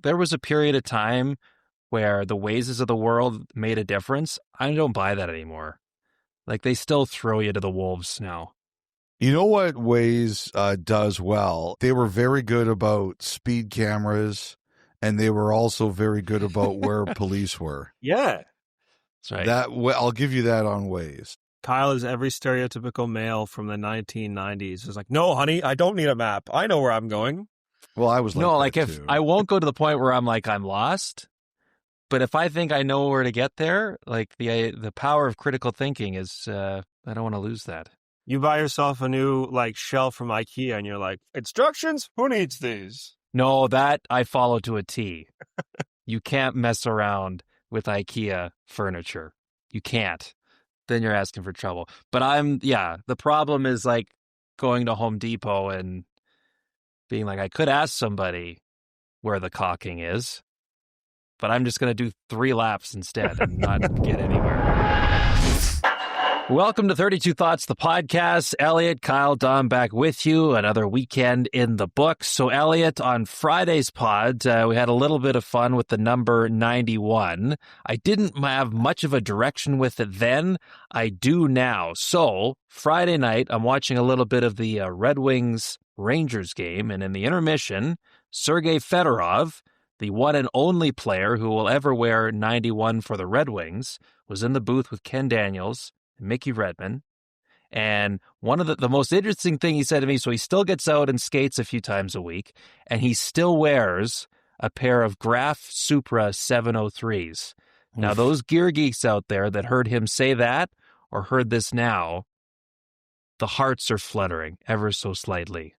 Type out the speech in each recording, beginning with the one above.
there was a period of time where the Wazes of the world made a difference. I don't buy that anymore. Like, they still throw you to the wolves now. You know what Waze does well? They were very good about speed cameras, and they were also very good about where police were. Yeah. That's right. I'll give you that on Waze. Kyle is every stereotypical male from the 1990s. It's like, no, honey, I don't need a map. I know where I'm going. Well, I was like, no, that like if too. I won't go to the point where I'm like, I'm lost. But if I think I know where to get there, like the power of critical thinking is, I don't want to lose that. You buy yourself a new like shelf from IKEA and you're like, instructions? Who needs these? No, that I follow to a T. You can't mess around with IKEA furniture. You can't. Then you're asking for trouble. But the problem is like going to Home Depot and being like, I could ask somebody where the caulking is, but I'm just going to do 3 laps instead and not get anywhere. Welcome to 32 Thoughts, the podcast. Elliotte, Kyle, Dom back with you. Another weekend in the books. So, Elliotte, on Friday's pod, we had a little bit of fun with the number 91. I didn't have much of a direction with it then. I do now. So, Friday night, I'm watching a little bit of the Red Wings-Rangers game, and in the intermission, Sergei Fedorov, the one and only player who will ever wear 91 for the Red Wings, was in the booth with Ken Daniels, Mickey Redman. And one of the most interesting thing he said to me, so he still gets out and skates a few times a week, and he still wears a pair of Graf Supra 703s. Now, those gear geeks out there that heard him say that or heard this now, the hearts are fluttering ever so slightly.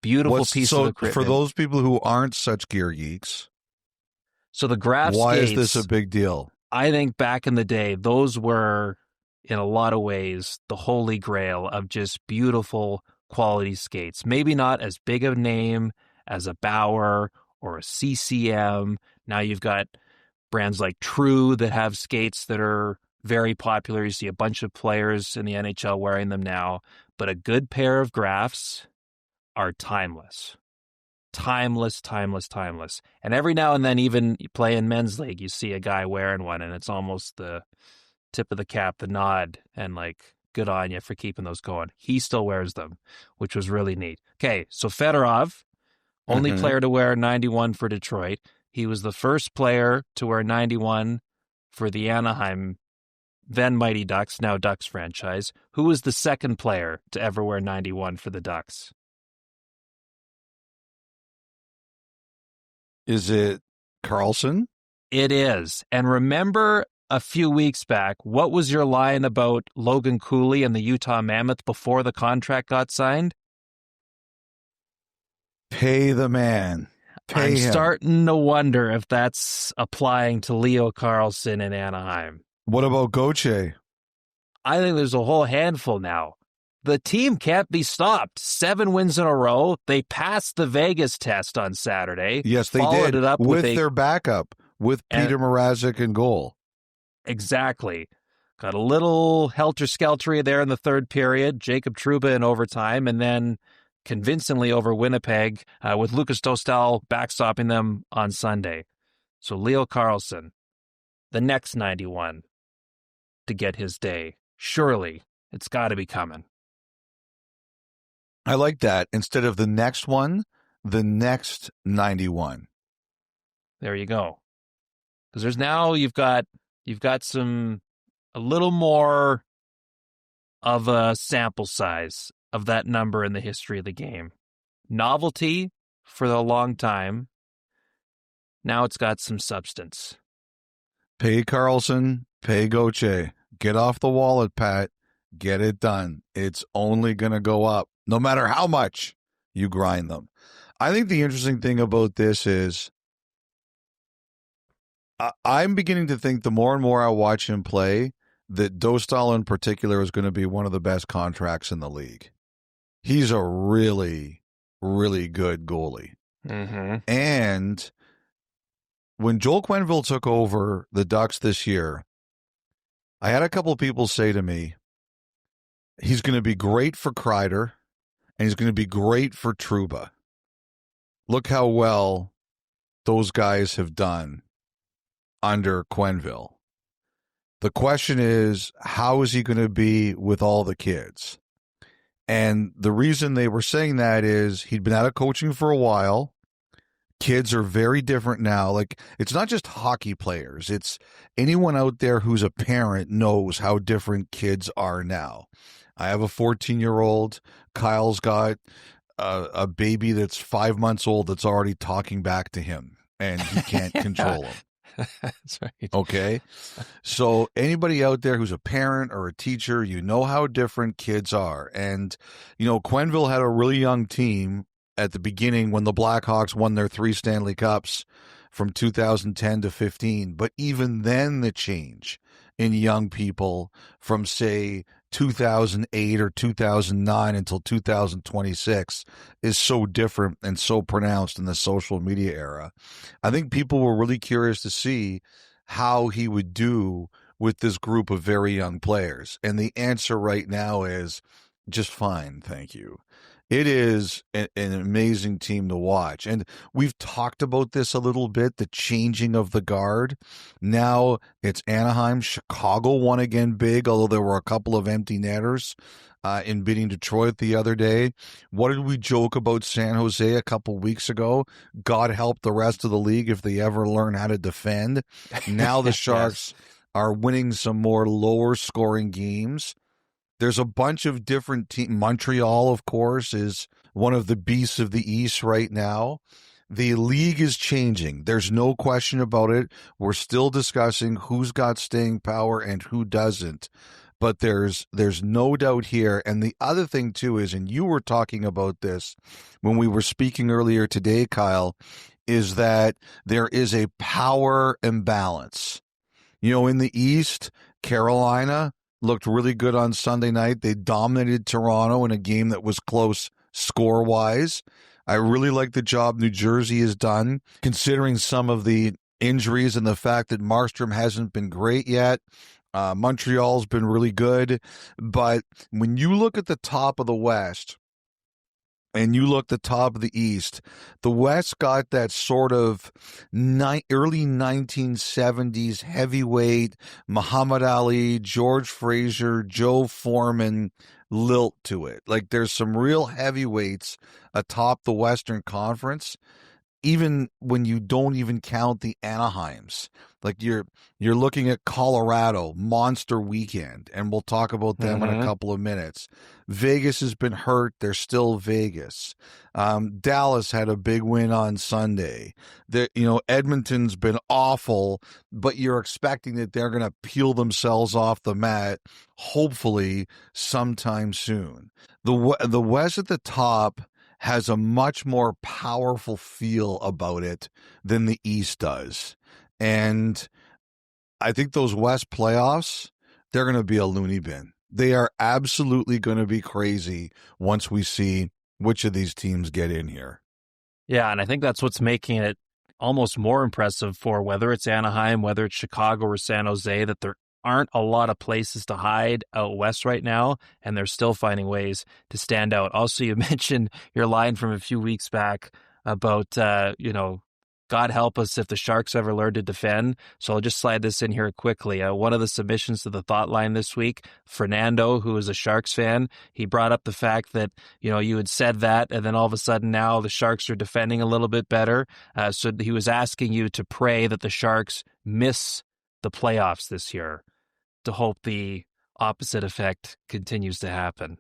Beautiful piece of equipment. For those people who aren't such gear geeks, so the Graf why skates, is this a big deal? I think back in the day, those were, in a lot of ways, the holy grail of just beautiful quality skates. Maybe not as big a name as a Bauer or a CCM. Now you've got brands like True that have skates that are very popular. You see a bunch of players in the NHL wearing them now. But a good pair of Grafs are timeless. Timeless. And every now and then, even you play in men's league, you see a guy wearing one, and it's almost the tip of the cap, the nod, and like, good on you for keeping those going. He still wears them, which was really neat. Okay, so Fedorov, only player to wear 91 for Detroit. He was the first player to wear 91 for the Anaheim, then Mighty Ducks, now Ducks franchise. Who was the second player to ever wear 91 for the Ducks? Is it Carlsson? It is. And remember a few weeks back, what was your line about Logan Cooley and the Utah Mammoth before the contract got signed? Pay the man. I'm starting to wonder if that's applying to Leo Carlsson in Anaheim. What about Gauthier? I think there's a whole handful now. The team can't be stopped. 7 wins in a row. They passed the Vegas test on Saturday. Yes, they followed did. It up with their backup, with Peter Mrazek in goal. Exactly. Got a little helter-skelter there in the third period. Jacob Trouba in overtime, and then convincingly over Winnipeg with Lucas Dostal backstopping them on Sunday. So Leo Carlsson, the next 91 to get his day. Surely it's got to be coming. I like that. Instead of the next one, the next 91. There you go. Because there's now you've got a little more of a sample size of that number in the history of the game. Novelty for a long time. Now it's got some substance. Pay Carlsson, pay Gauthier. Get off the wallet, Pat. Get it done. It's only going to go up, no matter how much you grind them. I think the interesting thing about this is I'm beginning to think the more and more I watch him play, that Dostal in particular is going to be one of the best contracts in the league. He's a really, really good goalie. Mm-hmm. And when Joel Quenneville took over the Ducks this year, I had a couple of people say to me, he's going to be great for Kreider, and he's going to be great for Trouba. Look how well those guys have done under Quenneville. The question is, how is he going to be with all the kids? And the reason they were saying that is he'd been out of coaching for a while. Kids are very different now. Like, it's not just hockey players. It's anyone out there who's a parent knows how different kids are now. I have a 14-year-old. Kyle's got a baby that's 5 months old that's already talking back to him, and he can't control him. That's right. Okay. So anybody out there who's a parent or a teacher, you know how different kids are. And, Quenneville had a really young team at the beginning when the Blackhawks won their 3 Stanley Cups from 2010 to 15. But even then, the change in young people from, say, 2008 or 2009 until 2026 is so different and so pronounced in the social media era. I think people were really curious to see how he would do with this group of very young players. And the answer right now is just fine, thank you. It is an amazing team to watch. And we've talked about this a little bit, the changing of the guard. Now it's Anaheim. Chicago won again big, although there were a couple of empty netters in beating Detroit the other day. What did we joke about San Jose a couple weeks ago? God help the rest of the league if they ever learn how to defend. Now the Sharks are winning some more lower scoring games. There's a bunch of different teams. Montreal, of course, is one of the beasts of the East right now. The league is changing. There's no question about it. We're still discussing who's got staying power and who doesn't. But there's no doubt here. And the other thing, too, is, and you were talking about this when we were speaking earlier today, Kyle, is that there is a power imbalance. In the East, Carolina looked really good on Sunday night. They dominated Toronto in a game that was close score-wise. I really like the job New Jersey has done, considering some of the injuries and the fact that Markstrom hasn't been great yet. Montreal's been really good. But when you look at the top of the West and you look at the top of the East, the West got that sort of early 1970s heavyweight Muhammad Ali, George Frazier, Joe Foreman lilt to it. Like, there's some real heavyweights atop the Western Conference, even when you don't even count the Anaheims. Like, you're looking at Colorado, monster weekend, and we'll talk about them in a couple of minutes. Vegas has been hurt. They're still Vegas. Dallas had a big win on Sunday. Edmonton's been awful, but you're expecting that they're going to peel themselves off the mat, hopefully sometime soon. The West at the top has a much more powerful feel about it than the East does. And I think those West playoffs, they're going to be a loony bin. They are absolutely going to be crazy once we see which of these teams get in here. Yeah, and I think that's what's making it almost more impressive for whether it's Anaheim, whether it's Chicago or San Jose, that there aren't a lot of places to hide out west right now, and they're still finding ways to stand out. Also, you mentioned your line from a few weeks back about, God help us if the Sharks ever learn to defend. So I'll just slide this in here quickly. One of the submissions to the Thoughtline this week, Fernando, who is a Sharks fan, he brought up the fact that, you had said that, and then all of a sudden now the Sharks are defending a little bit better. So he was asking you to pray that the Sharks miss the playoffs this year, to hope the opposite effect continues to happen.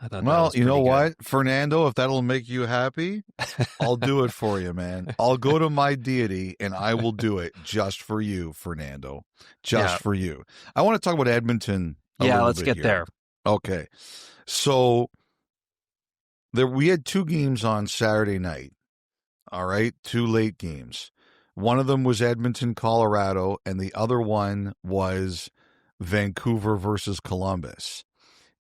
I thought, well, you know what, Fernando, if that'll make you happy, I'll do it for you, man. I'll go to my deity and I will do it just for you, Fernando. Just for you. I want to talk about Edmonton let's get here. There. Okay. So we had 2 games on Saturday night. All right. 2 late games. One of them was Edmonton, Colorado, and the other one was Vancouver versus Columbus.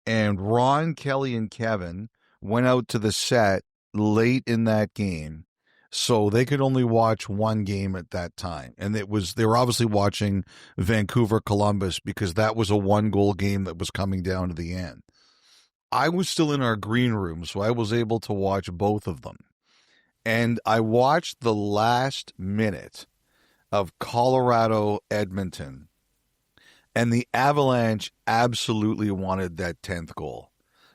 And Ron, Kelly, and Kevin went out to the set late in that game, so they could only watch one game at that time. And they were obviously watching Vancouver, Columbus, because that was a 1-goal game that was coming down to the end. I was still in our green room, so I was able to watch both of them. And I watched the last minute of Colorado Edmonton, and the Avalanche absolutely wanted that 10th goal.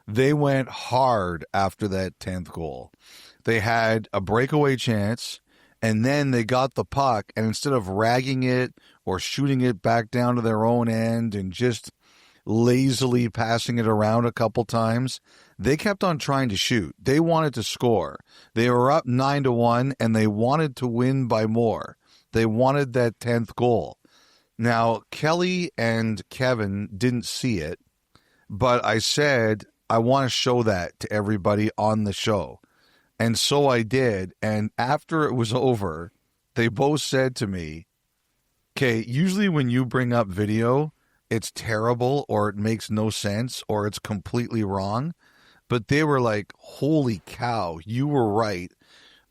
They went hard after that 10th goal. They had a breakaway chance, and then they got the puck, and instead of ragging it or shooting it back down to their own end and just lazily passing it around a couple times, they kept on trying to shoot. They wanted to score. They were up 9-1, and they wanted to win by more. They wanted that 10th goal. Now, Kelly and Kevin didn't see it, but I said, I want to show that to everybody on the show. And so I did. And after it was over, they both said to me, okay, usually when you bring up video, it's terrible or it makes no sense or it's completely wrong. But they were like, holy cow, you were right.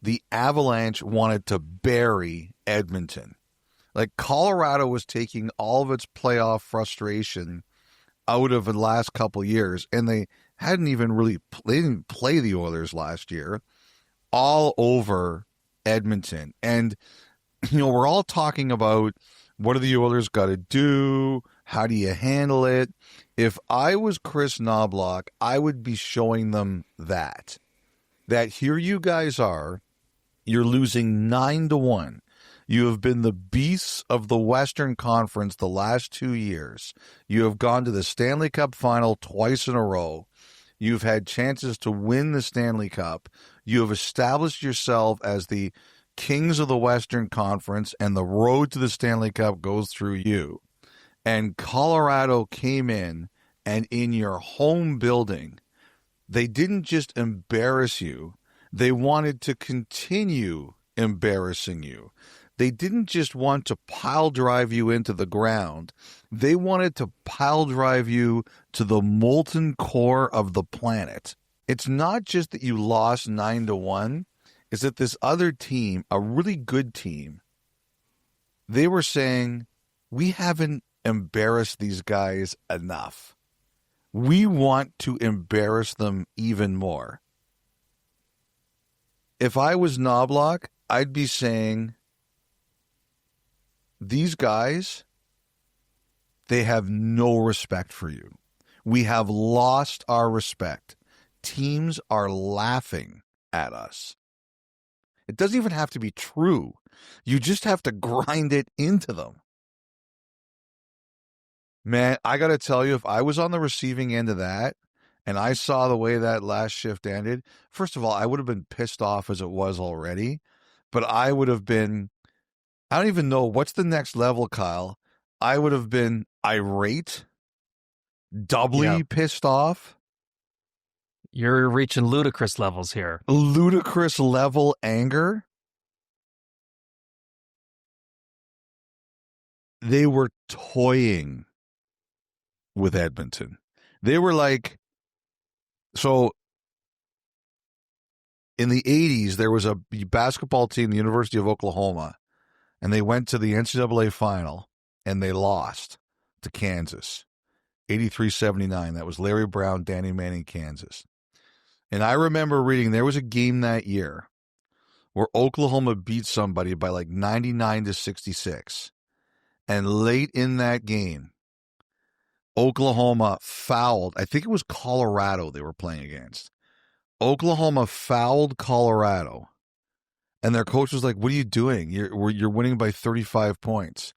The Avalanche wanted to bury Edmonton. Like, Colorado was taking all of its playoff frustration out of the last couple years, and they didn't play the Oilers last year, all over Edmonton. And, we're all talking about what do the Oilers got to do? How do you handle it? If I was Chris Knobloch, I would be showing them that here you guys are, you're losing 9-1. You have been the beasts of the Western Conference the last 2 years. You have gone to the Stanley Cup final twice in a row. You've had chances to win the Stanley Cup. You have established yourself as the kings of the Western Conference, and the road to the Stanley Cup goes through you. And Colorado came in, and in your home building, they didn't just embarrass you. They wanted to continue embarrassing you. They didn't just want to pile drive you into the ground. They wanted to pile drive you to the molten core of the planet. It's not just that you lost 9-1. It's that this other team, a really good team, they were saying, we haven't embarrassed these guys enough. We want to embarrass them even more. If I was Knobloch, I'd be saying, these guys, they have no respect for you. We have lost our respect. Teams are laughing at us. It doesn't even have to be true. You just have to grind it into them. Man, I got to tell you, if I was on the receiving end of that and I saw the way that last shift ended, first of all, I would have been pissed off as it was already, but I would have been, I don't even know, what's the next level, Kyle? I would have been irate, doubly pissed off. You're reaching ludicrous levels here. Ludicrous level anger. They were toying with Edmonton. They were like, so in the 80s, there was a basketball team, the University of Oklahoma, and they went to the NCAA final, and they lost to Kansas, 83-79. That was Larry Brown, Danny Manning, Kansas. And I remember reading there was a game that year where Oklahoma beat somebody by like 99-66. And late in that game, Oklahoma fouled, I think it was Colorado they were playing against. Oklahoma fouled Colorado. And their coach was like, what are you doing? You're winning by 35 points.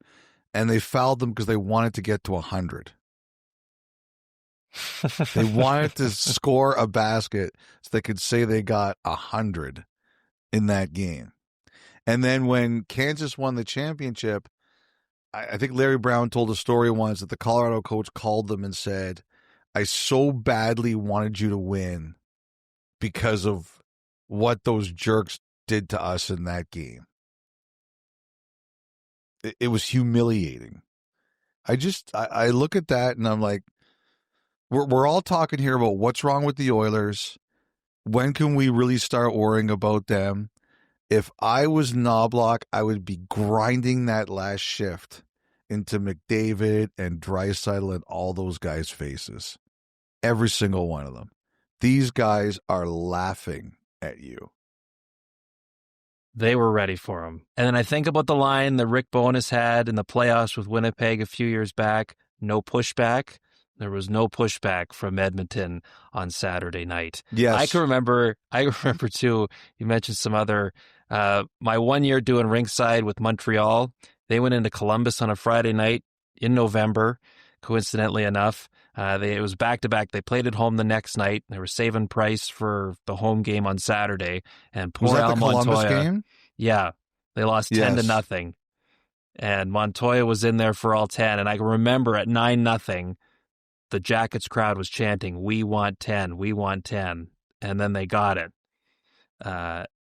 And they fouled them because they wanted to get to 100. They wanted to score a basket so they could say they got 100 in that game. And then when Kansas won the championship, I think Larry Brown told a story once that the Colorado coach called them and said, I so badly wanted you to win because of what those jerks did to us in that game. It was humiliating. I look at that and I'm like, we're all talking here about what's wrong with the Oilers. When can we really start worrying about them? If I was Knobloch, I would be grinding that last shift into McDavid and Draisaitl and all those guys' faces. Every single one of them. These guys are laughing at you. They were ready for him. And then I think about the line that Rick Bowness had in the playoffs with Winnipeg a few years back. No pushback. There was no pushback from Edmonton on Saturday night. Yes. I remember too, you mentioned some other, my 1 year doing rinkside with Montreal, they went into Columbus on a Friday night in November, coincidentally enough. It was back-to-back. They played at home the next night. They were saving price for the home game on Saturday. And poor Was that Al the Columbus Montoya, game? yeah, they lost 10-0. And Montoya was in there for all 10. And I remember at 9-0, the Jackets crowd was chanting, "We want 10, we want 10." And then they got it.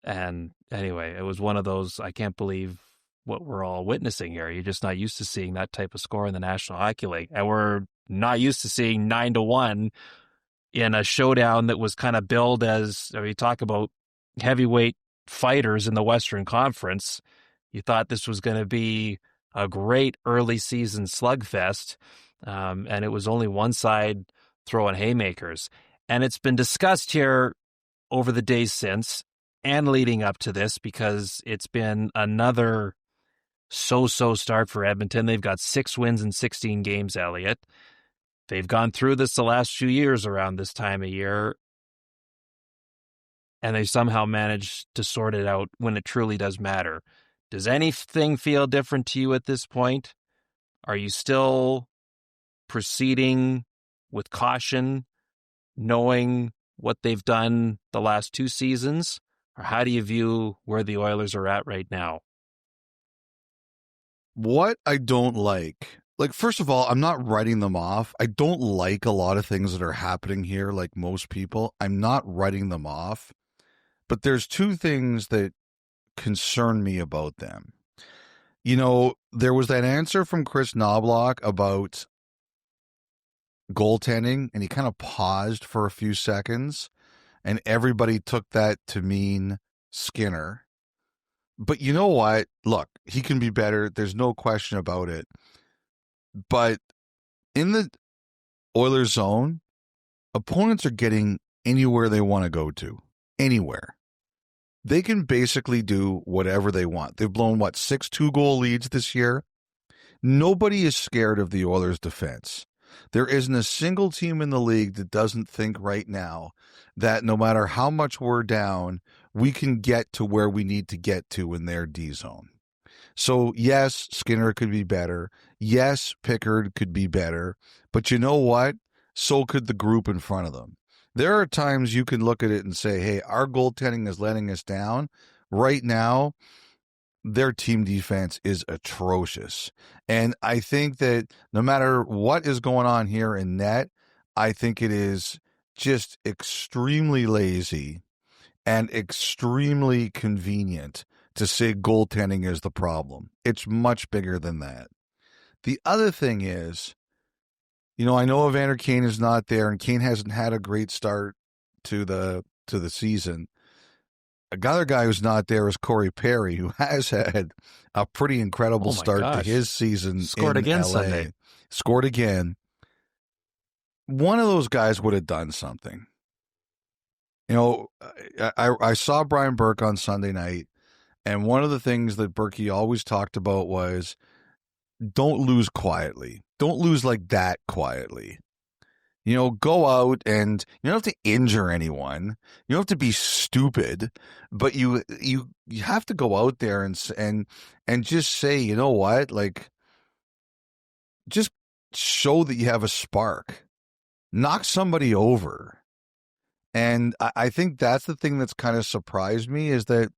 And anyway, it was one of those, I can't believe what we're all witnessing here. You're just not used to seeing that type of score in the National Hockey League. And we're not used to seeing 9-1 in a showdown that was kind of billed as, we talk about heavyweight fighters in the Western Conference. You thought this was going to be a great early season slugfest, and it was only one side throwing haymakers. And it's been discussed here over the days since and leading up to this, because it's been another so-so start for Edmonton. They've got 6 wins in 16 games, Elliotte. They've gone through this the last few years around this time of year, and they somehow managed to sort it out when it truly does matter. Does anything feel different to you at this point? Are you still proceeding with caution, knowing what they've done the last 2 seasons? Or how do you view where the Oilers are at right now? What I don't like, first of all, I'm not writing them off. I don't like a lot of things that are happening here, like most people. I'm not writing them off. But there's 2 things that concern me about them. There was that answer from Chris Knobloch about goaltending, and he kind of paused for a few seconds, and everybody took that to mean Skinner. But you know what? Look, he can be better. There's no question about it. But in the Oilers zone, opponents are getting anywhere they want to go to. Anywhere. They can basically do whatever they want. They've blown, 6 2-goal leads this year? Nobody is scared of the Oilers' defense. There isn't a single team in the league that doesn't think right now that no matter how much we're down, we can get to where we need to get to in their D zone. So, yes, Skinner could be better. Yes, Pickard could be better. But you know what? So could the group in front of them. There are times you can look at it and say, hey, our goaltending is letting us down. Right now, their team defense is atrocious. And I think that no matter what is going on here in net, I think it is just extremely lazy and extremely convenient to say goaltending is the problem. It's much bigger than that. The other thing is, I know Evander Kane is not there, and Kane hasn't had a great start to the season. Another guy who's not there is Corey Perry, who has had a pretty incredible start to his season. Scored again LA. Sunday. Scored again. One of those guys would have done something. I saw Brian Burke on Sunday night, and one of the things that Burke always talked about was don't lose quietly. Don't lose like that quietly. Go out, and you don't have to injure anyone. You don't have to be stupid, but you have to go out there and just say, you know what, just show that you have a spark. Knock somebody over. And I think that's the thing that's kind of surprised me, is that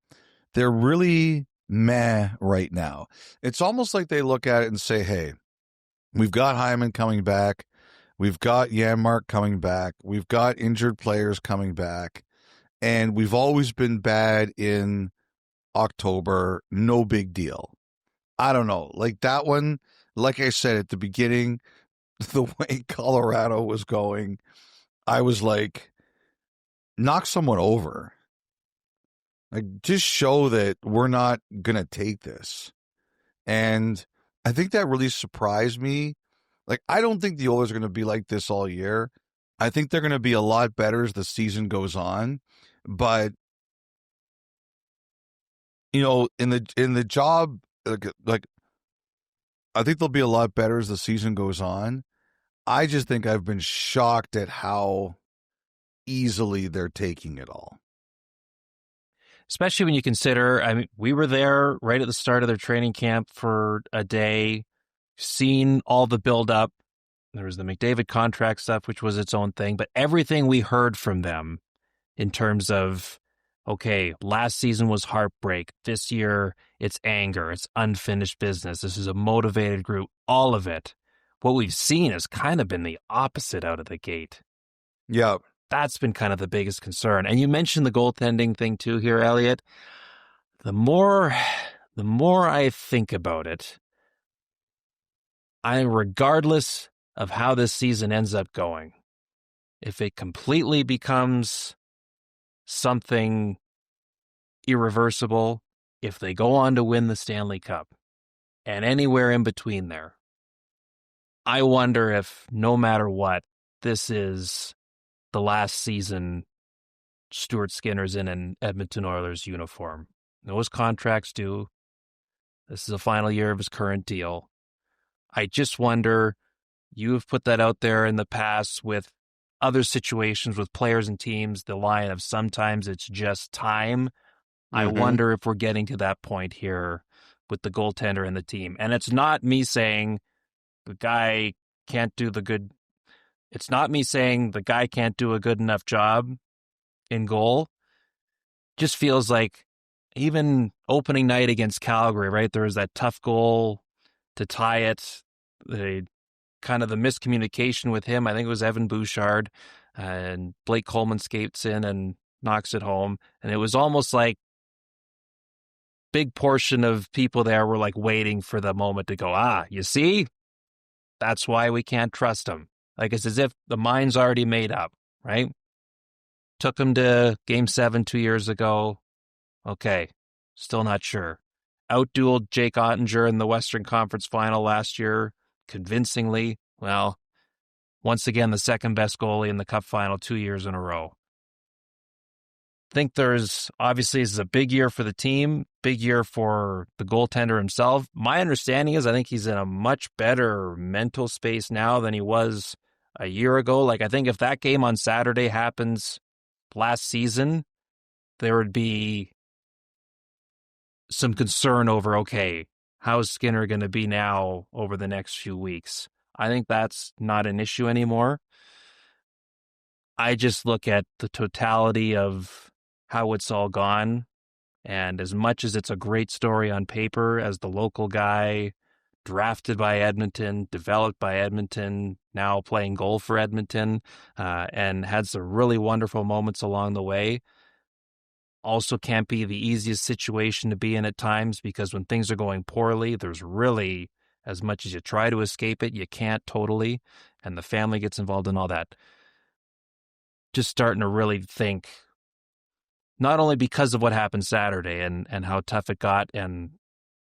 they're really meh right now. It's almost like they look at it and say, hey, we've got Hyman coming back. We've got Janmark coming back. We've got injured players coming back. And we've always been bad in October. No big deal. I don't know. That one, like I said at the beginning, the way Colorado was going, I was like, knock someone over. Just show that we're not going to take this. And I think that really surprised me. I don't think the Oilers are going to be like this all year. I think they're going to be a lot better as the season goes on. But in the job, like I think they'll be a lot better as the season goes on. I just think I've been shocked at how easily they're taking it all. Especially when you consider, I mean, we were there right at the start of their training camp for a day, seen all the buildup. There was the McDavid contract stuff, which was its own thing, but everything we heard from them in terms of, okay, last season was heartbreak. This year, it's anger. It's unfinished business. This is a motivated group. All of it. What we've seen has kind of been the opposite out of the gate. Yeah. That's been kind of the biggest concern. And you mentioned the goaltending thing too here, Elliotte. The more I think about it, regardless of how this season ends up going, if it completely becomes something irreversible, if they go on to win the Stanley Cup, and anywhere in between there, I wonder if, no matter what, this is the last season Stuart Skinner's in an Edmonton Oilers uniform. Those contracts due. This is the final year of his current deal. I just wonder, you have put that out there in the past with other situations with players and teams, the line of sometimes it's just time. I wonder if we're getting to that point here with the goaltender and the team. And it's not me saying the guy can't do it's not me saying the guy can't do a good enough job in goal. Just feels like even opening night against Calgary, right? There was that tough goal to tie it. The kind of the miscommunication with him. I think it was Evan Bouchard, and Blake Coleman skates in and knocks it home. And it was almost like big portion of people there were like waiting for the moment to go, you see? That's why we can't trust him. Like it's as if the mind's already made up, right? Took him to Game 7 2 years ago. Okay, still not sure. Outdueled Jake Ottinger in the Western Conference Final last year convincingly. Well, once again, the second best goalie in the Cup Final 2 years in a row. Think there's, obviously, this is a big year for the team, big year for the goaltender himself. My understanding is I think he's in a much better mental space now than he was a year ago. Like, I think if that game on Saturday happens last season, there would be some concern over, okay, how's Skinner going to be now over the next few weeks? I think that's not an issue anymore. I just look at the totality of how it's all gone. And as much as it's a great story on paper, as the local guy, drafted by Edmonton, developed by Edmonton, now playing goal for Edmonton, and had some really wonderful moments along the way, also can't be the easiest situation to be in at times, because when things are going poorly, there's really, as much as you try to escape it, you can't totally, and the family gets involved in all that. Just starting to really think, not only because of what happened Saturday and how tough it got and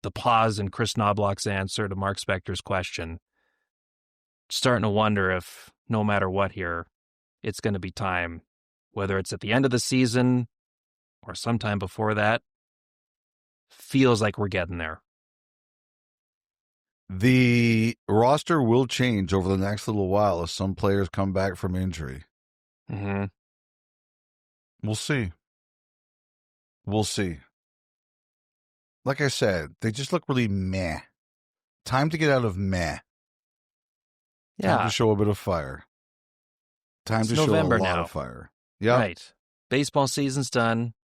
the pause in Chris Knobloch's answer to Mark Spector's question, starting to wonder if, no matter what here, it's going to be time, whether it's at the end of the season or sometime before that. Feels like we're getting there. The roster will change over the next little while as some players come back from injury. Mm-hmm. We'll see. We'll see. Like I said, they just look really meh. Time to get out of meh. Yeah. Time to show a bit of fire. Time It's to November show a lot now. of fire. Yeah. Right. Baseball season's done.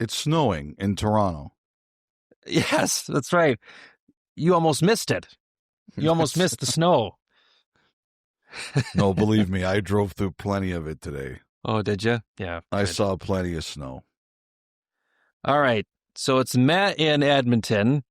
It's snowing in Toronto. Yes, that's right. You almost missed it. You almost missed the snow. No, believe me, I drove through plenty of it today. Oh, did you? Yeah. I good. saw plenty of snow. All right. So it's Matt in Edmonton.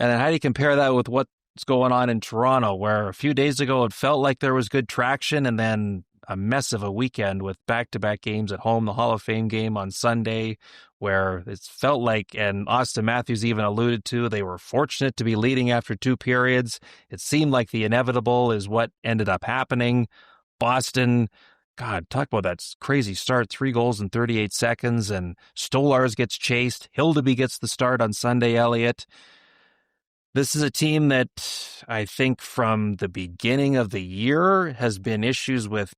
And then how do you compare that with what's going on in Toronto, where a few days ago it felt like there was good traction, and then a mess of a weekend with back-to-back games at home, the Hall of Fame game on Sunday, where it felt like, and Austin Matthews even alluded to, they were fortunate to be leading after 2 periods. It seemed like the inevitable is what ended up happening. Boston God, talk about that crazy start, 3 goals in 38 seconds, and Stolarz gets chased. Hildeby gets the start on Sunday, Elliotte. This is a team that I think from the beginning of the year has been issues with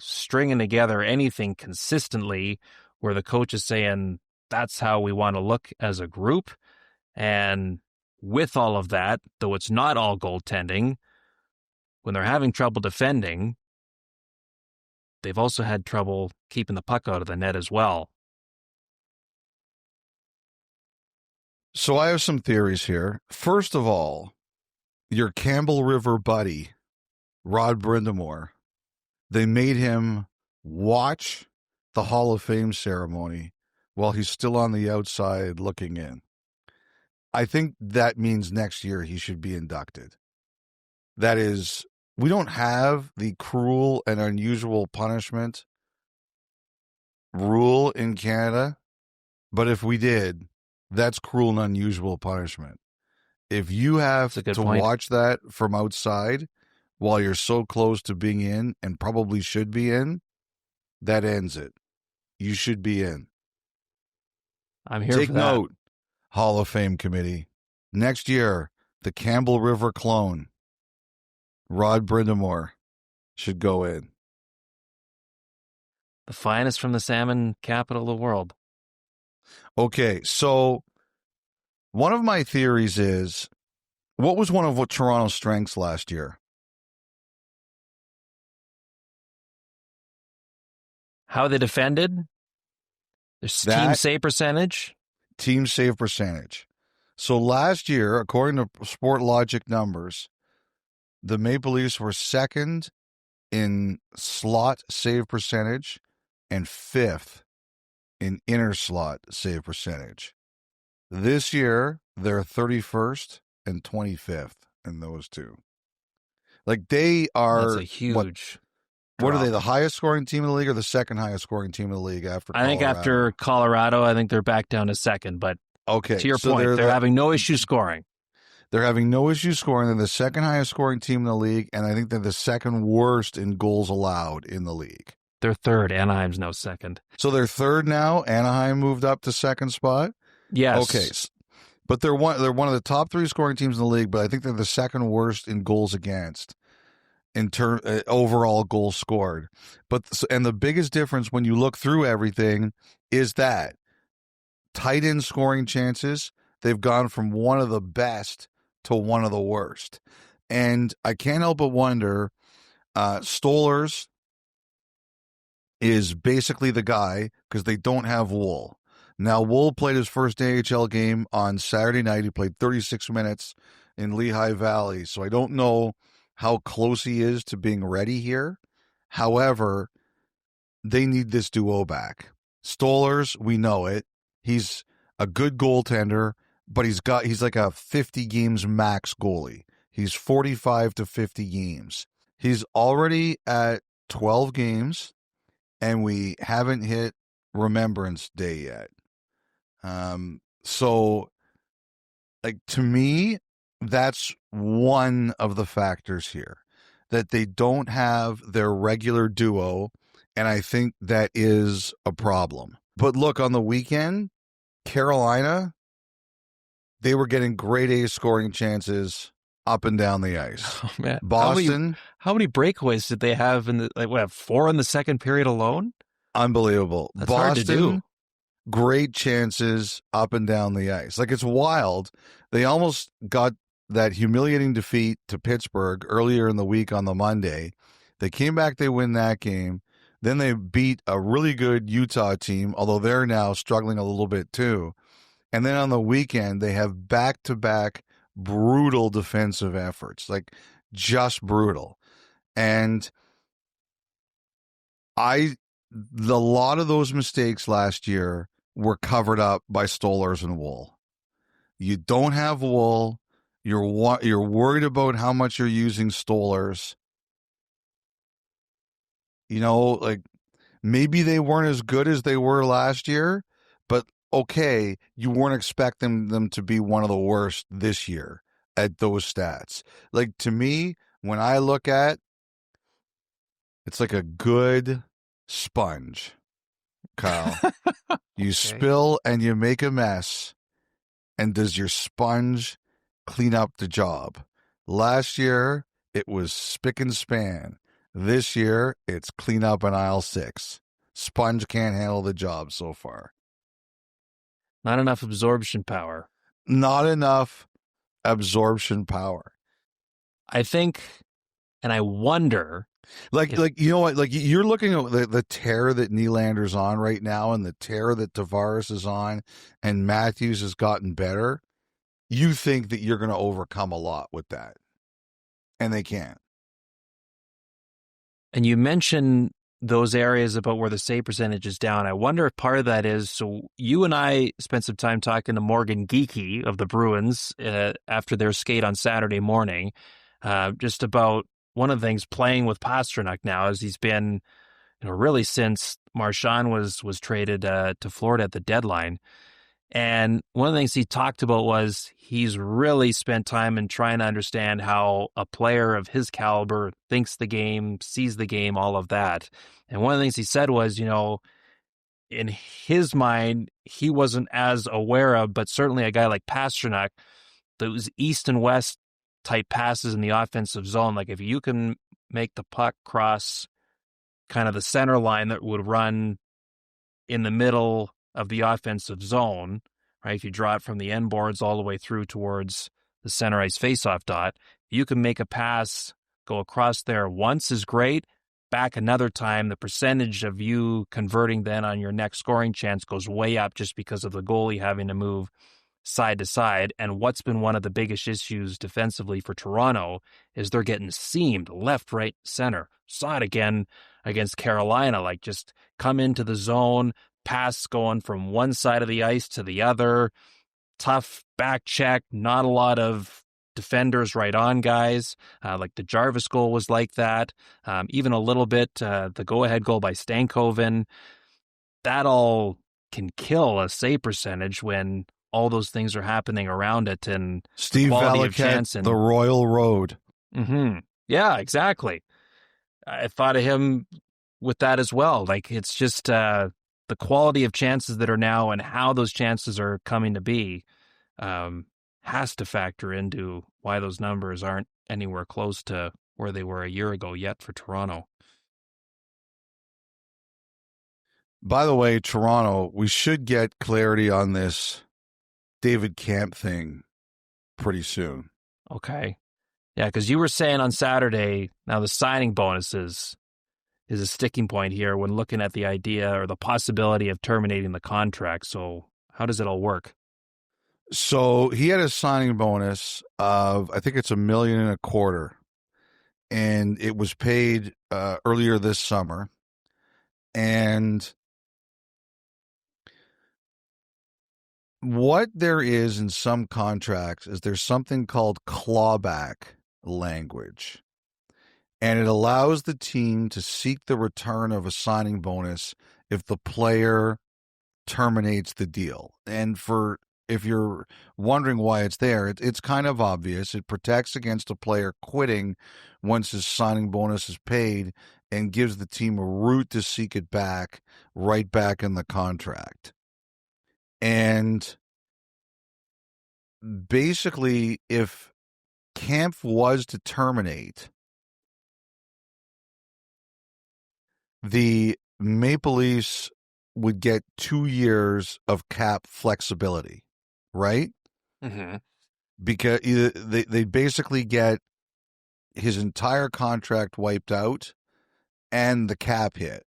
stringing together anything consistently, where the coach is saying that's how we want to look as a group. And with all of that, though it's not all goaltending, when they're having trouble defending, they've also had trouble keeping the puck out of the net as well. So I have some theories here. First of all, your Campbell River buddy, Rod Brindamore, they made him watch the Hall of Fame ceremony while he's still on the outside looking in. I think that means next year he should be inducted. That is, we don't have the cruel and unusual punishment rule in Canada, but if we did, that's cruel and unusual punishment. If you have to watch that from outside while you're so close to being in and probably should be in, that ends it. You should be in. I'm here Take for that. note, Hall of Fame committee. Next year, the Campbell River clone, Rod Brindamore, should go in. The finest from the salmon capital of the world. Okay, so one of my theories is, what was one of Toronto's strengths last year? How they defended? Their team save percentage? Team save percentage. So last year, according to Sportlogic numbers, the Maple Leafs were second in slot save percentage and fifth in inner slot save percentage. This year, they're 31st and 25th in those two. Like, they are... That's a huge... What are they, the highest scoring team in the league or the second highest scoring team in the league after Colorado? I think after Colorado, I think they're back down to second. But okay, to your point, they're having no issue scoring. They're having no issue scoring. They're the second highest scoring team in the league, and I think they're the second worst in goals allowed in the league. They're third. Anaheim's now second. So they're third now. Anaheim moved up to second spot? Yes. Okay. But they're one of the top 3 scoring teams in the league, but I think they're the second worst in goals against. In overall goals scored. And the biggest difference when you look through everything is that tight end scoring chances, they've gone from one of the best to one of the worst. And I can't help but wonder, Stolarz is basically the guy because they don't have Wool. Now, Wool played his first AHL game on Saturday night. He played 36 minutes in Lehigh Valley. So I don't know how close he is to being ready here. However, they need this duo back. Stolarz, we know it. He's a good goaltender, but he's like a 50 games max goalie. He's 45 to 50 games. He's already at 12 games, and we haven't hit Remembrance Day yet. So, like, to me, that's one of the factors here, that they don't have their regular duo, and I think that is a problem. But look, on the weekend, Carolina, they were getting grade A scoring chances up and down the ice. Oh, man. Boston. How many breakaways did they have in the 4 in the second period alone? Unbelievable. That's Boston, hard to do. Great chances up and down the ice. Like, it's wild. They almost got that humiliating defeat to Pittsburgh earlier in the week on the Monday. They came back, they win that game. Then they beat a really good Utah team, although they're now struggling a little bit too. And then on the weekend, they have back-to-back brutal defensive efforts, like just brutal. And a lot of those mistakes last year were covered up by Stolarz and Wool. You don't have Wool. You're worried about how much you're using Stolarz. You know, like, maybe they weren't as good as they were last year, but okay, you weren't expecting them to be one of the worst this year at those stats. Like, to me, when I look at It's like a good sponge, Kyle. You Okay. spill and you make a mess. And does your sponge clean up the job? Last year, it was spick and span. This year, it's clean up in aisle 6. Sponge can't handle the job so far. Not enough absorption power. Not enough absorption power. I think, and I wonder, Like you know what? Like you're looking at the tear that Nylander's on right now, and the tear that Tavares is on, and Matthews has gotten better. You think that you're going to overcome a lot with that, and they can't. and you mentioned those areas about where the save percentage is down. I wonder if part of that is, so you and I spent some time talking to Morgan Geekie of the Bruins after their skate on Saturday morning, just about one of the things playing with Pastrnak now, as he's been, really since Marchand was traded to Florida at the deadline. And one of the things he talked about was he's really spent time in trying to understand how a player of his caliber thinks the game, sees the game, all of that. And one of the things he said was, in his mind, he wasn't as aware of, but certainly a guy like Pastrnak, those east and west type passes in the offensive zone, like if you can make the puck cross kind of the center line that would run in the middle of the offensive zone, right? If you draw it from the end boards all the way through towards the center ice faceoff dot, you can make a pass go across there once is great. Back another time, the percentage of you converting then on your next scoring chance goes way up just because of the goalie having to move side to side. And what's been one of the biggest issues defensively for Toronto is they're getting seamed left, right, center. Saw it again against Carolina, like just come into the zone, pass going from one side of the ice to the other, tough back check, not a lot of defenders right on guys. Like the Jarvis goal was like that. Even a little bit, the go-ahead goal by Stankoven. That all can kill a save percentage when all those things are happening around it. And Steve Valiquette, the Royal Road. Mm-hmm. Yeah, exactly. I thought of him with that as well. Like it's just the quality of chances that are now and how those chances are coming to be has to factor into why those numbers aren't anywhere close to where they were a year ago yet for Toronto. By the way, Toronto, we should get clarity on this David Kämpf thing pretty soon. Okay. Yeah, because you were saying on Saturday, now the signing bonuses is a sticking point here when looking at the idea or the possibility of terminating the contract. So how does it all work? So he had a signing bonus of, I think it's $1.25 million, and it was paid earlier this summer. And what there is in some contracts is there's something called clawback language, and it allows the team to seek the return of a signing bonus if the player terminates the deal. And if you're wondering why it's there, it's kind of obvious. It protects against a player quitting once his signing bonus is paid and gives the team a route to seek it back, right back in the contract. And basically, if Kämpf was to terminate, the Maple Leafs would get 2 years of cap flexibility, right? Mm-hmm. Because they basically get his entire contract wiped out and the cap hit.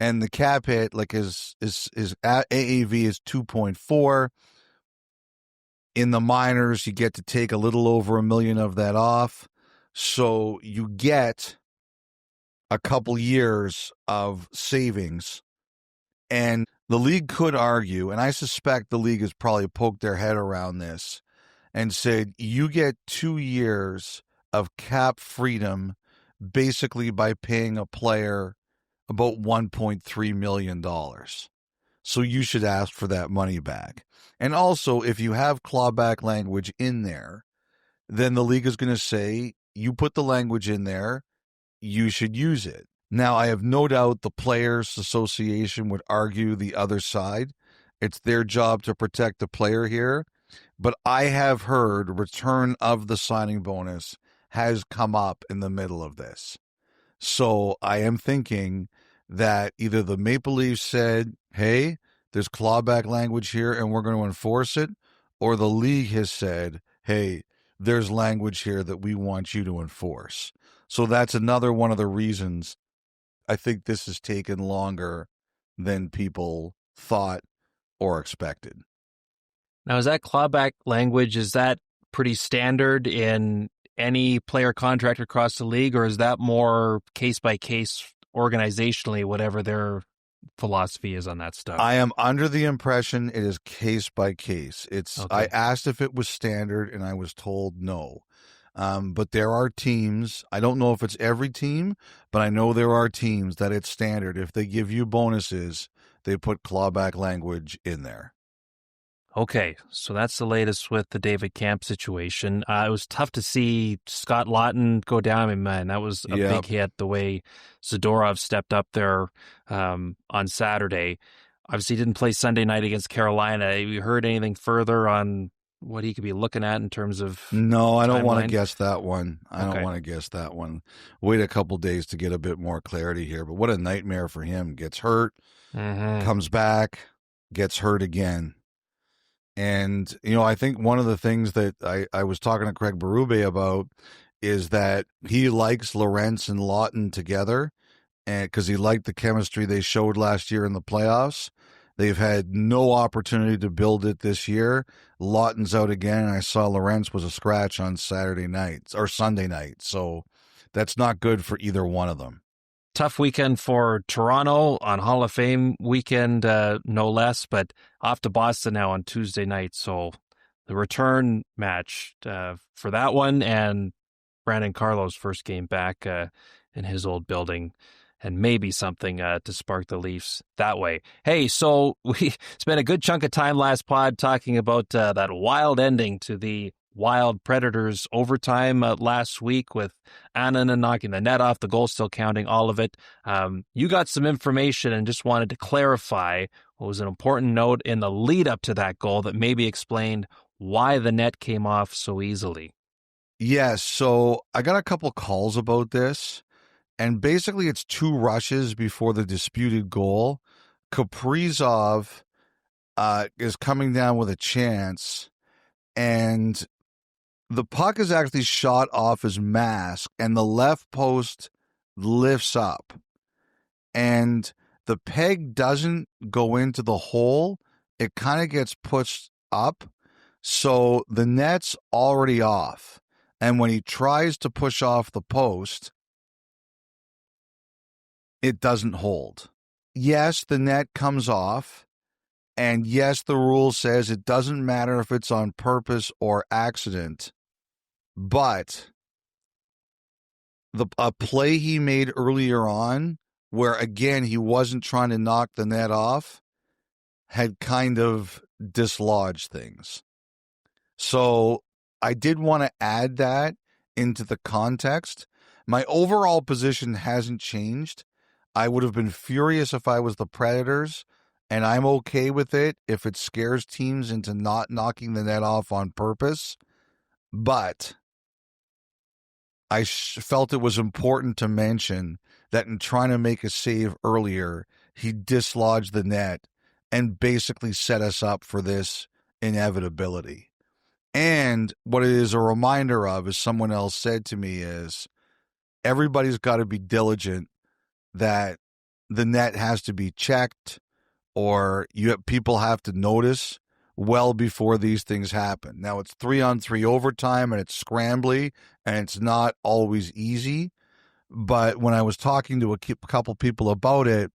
And the cap hit, like his AAV is 2.4. In the minors, you get to take a little over $1 million of that off. So you get a couple years of savings. And the league could argue, and I suspect the league has probably poked their head around this and said, you get 2 years of cap freedom basically by paying a player about $1.3 million. So you should ask for that money back. And also, if you have clawback language in there, then the league is going to say, you put the language in there, you should use it. Now, I have no doubt the Players Association would argue the other side. It's their job to protect the player here. But I have heard return of the signing bonus has come up in the middle of this. So I am thinking that either the Maple Leafs said, hey, there's clawback language here and we're going to enforce it, or the league has said, hey, there's language here that we want you to enforce. So that's another one of the reasons I think this has taken longer than people thought or expected. Now, is that clawback language, is that pretty standard in any player contract across the league, or is that more case by case organizationally, whatever their philosophy is on that stuff? I am under the impression it is case by case. Okay. I asked if it was standard and I was told no. But there are teams, I don't know if it's every team, but I know there are teams that it's standard. If they give you bonuses, they put clawback language in there. Okay, so that's the latest with the David Kämpf situation. It was tough to see Scott Laughton go down. I mean, man, that was a big hit, the way Zadorov stepped up there on Saturday. Obviously, he didn't play Sunday night against Carolina. Have you heard anything further on what he could be looking at in terms of No, I don't want to timeline? guess that one. I don't want to guess that one. Wait a couple days to get a bit more clarity here. But what a nightmare for him. Gets hurt, comes back, gets hurt again. And, I think one of the things that I was talking to Craig Berube about is that he likes Lorentz and Laughton together, and because he liked the chemistry they showed last year in the playoffs. They've had no opportunity to build it this year. Laughton's out again, and I saw Lorentz was a scratch on Saturday night or Sunday night. So that's not good for either one of them. Tough weekend for Toronto on Hall of Fame weekend, no less, but off to Boston now on Tuesday night. So the return match for that one, and Brandon Carlo's first game back in his old building, and maybe something to spark the Leafs that way. Hey, so we spent a good chunk of time last pod talking about that wild ending to the Wild Predators overtime last week with Annunen knocking the net off, the goal still counting, all of it. You got some information and just wanted to clarify what was an important note in the lead up to that goal that maybe explained why the net came off so easily. Yes, so I got a couple calls about this, and basically it's two rushes before the disputed goal. Kaprizov is coming down with a chance, and the puck is actually shot off his mask, and the left post lifts up. And the peg doesn't go into the hole. It kind of gets pushed up. So the net's already off. And when he tries to push off the post, it doesn't hold. Yes, the net comes off. And yes, the rule says it doesn't matter if it's on purpose or accident. But a play he made earlier on, where again he wasn't trying to knock the net off, had kind of dislodged things. So I did want to add that into the context. My overall position hasn't changed. I would have been furious if I was the Predators, and I'm okay with it if it scares teams into not knocking the net off on purpose. But I felt it was important to mention that in trying to make a save earlier, he dislodged the net and basically set us up for this inevitability. And what it is a reminder of, as someone else said to me, is everybody's got to be diligent, that the net has to be checked, or people have to notice well before these things happen. Now, it's 3-on-3 overtime, and it's scrambly, and it's not always easy. But when I was talking to a couple people about it,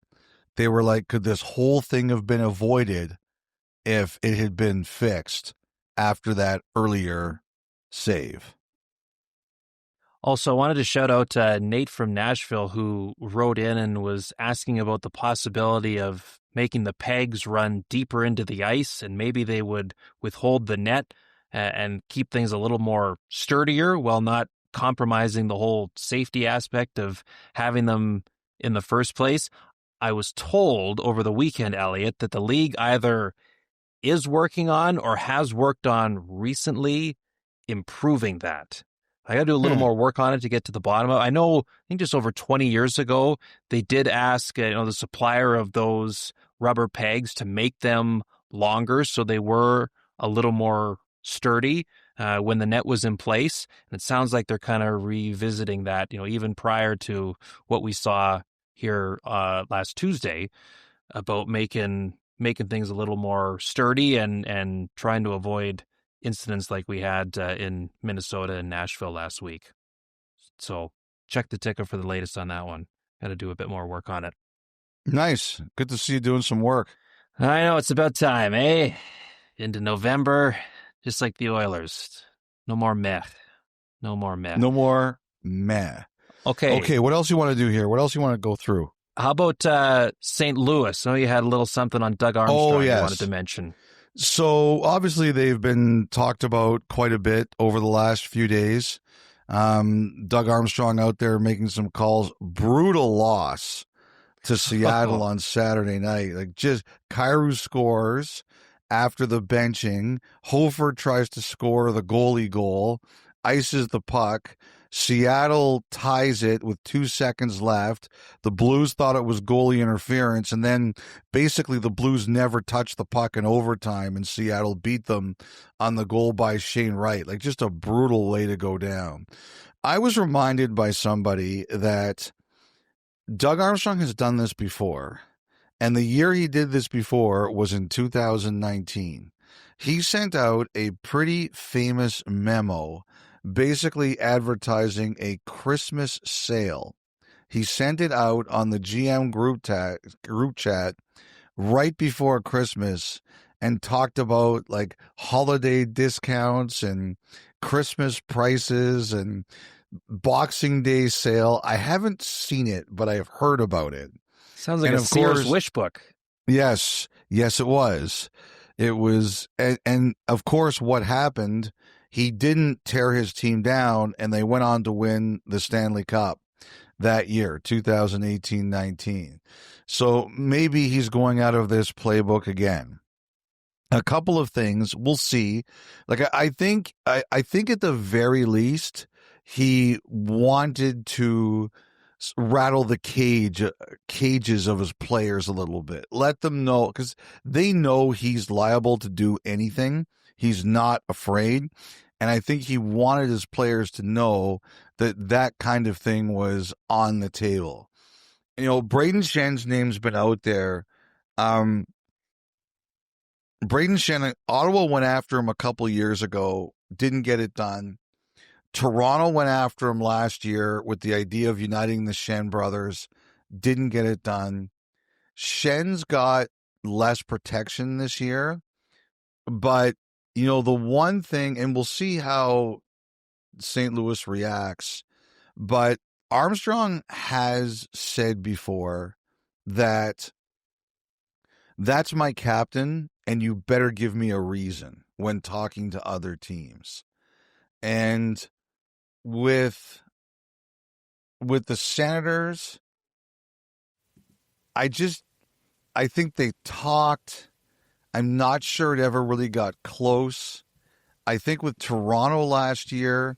they were like, could this whole thing have been avoided if it had been fixed after that earlier save? Also, I wanted to shout out Nate from Nashville, who wrote in and was asking about the possibility of making the pegs run deeper into the ice, and maybe they would withhold the net and keep things a little more sturdier while not compromising the whole safety aspect of having them, in the first place. I was told over the weekend, Elliotte, that the league either is working on or has worked on recently improving that. I got to do a little more work on it to get to the bottom of it. I think just over 20 years ago, they did ask the supplier of those rubber pegs to make them longer so they were a little more sturdy when the net was in place. And it sounds like they're kind of revisiting that, even prior to what we saw here last Tuesday about making things a little more sturdy and trying to avoid incidents like we had in Minnesota and Nashville last week. So check the ticker for the latest on that one. Got to do a bit more work on it. Nice. Good to see you doing some work. I know, it's about time, eh? Into November, just like the Oilers. No more meh. No more meh. No more meh. Okay, what else you want to do here? What else you want to go through? How about St. Louis? I know you had a little something on Doug Armstrong you wanted to mention. So obviously they've been talked about quite a bit over the last few days. Doug Armstrong out there making some calls. Brutal loss to Seattle on Saturday night. Like, just Kyrou scores after the benching. Hofer tries to score the goalie goal, ices the puck. Seattle ties it with 2 seconds left. The Blues thought it was goalie interference, and then basically the Blues never touched the puck in overtime, and Seattle beat them on the goal by Shane Wright. Like, just a brutal way to go down. I was reminded by somebody that Doug Armstrong has done this before, and the year he did this before was in 2019. He sent out a pretty famous memo basically advertising a Christmas sale. He sent it out on the GM group chat right before Christmas and talked about like holiday discounts and Christmas prices and Boxing Day sale. I haven't seen it, but I've heard about it. Sounds like a Sears wish book. Yes, it was. It was, and of course what happened, he didn't tear his team down, and they went on to win the Stanley Cup that year, 2018-19. So maybe he's going out of this playbook again. A couple of things, we'll see. Like, I think at the very least, he wanted to rattle the cages of his players a little bit. Let them know, because they know he's liable to do anything. He's not afraid. And I think he wanted his players to know that that kind of thing was on the table. Braden Schen's name's been out there. Braden Schenn, Ottawa went after him a couple years ago, didn't get it done. Toronto went after him last year with the idea of uniting the Schenn brothers, didn't get it done. Schen's got less protection this year, but the one thing, and we'll see how St. Louis reacts, but Armstrong has said before that that's my captain, and you better give me a reason when talking to other teams. And with the Senators, I think they talked. I'm not sure it ever really got close. I think with Toronto last year,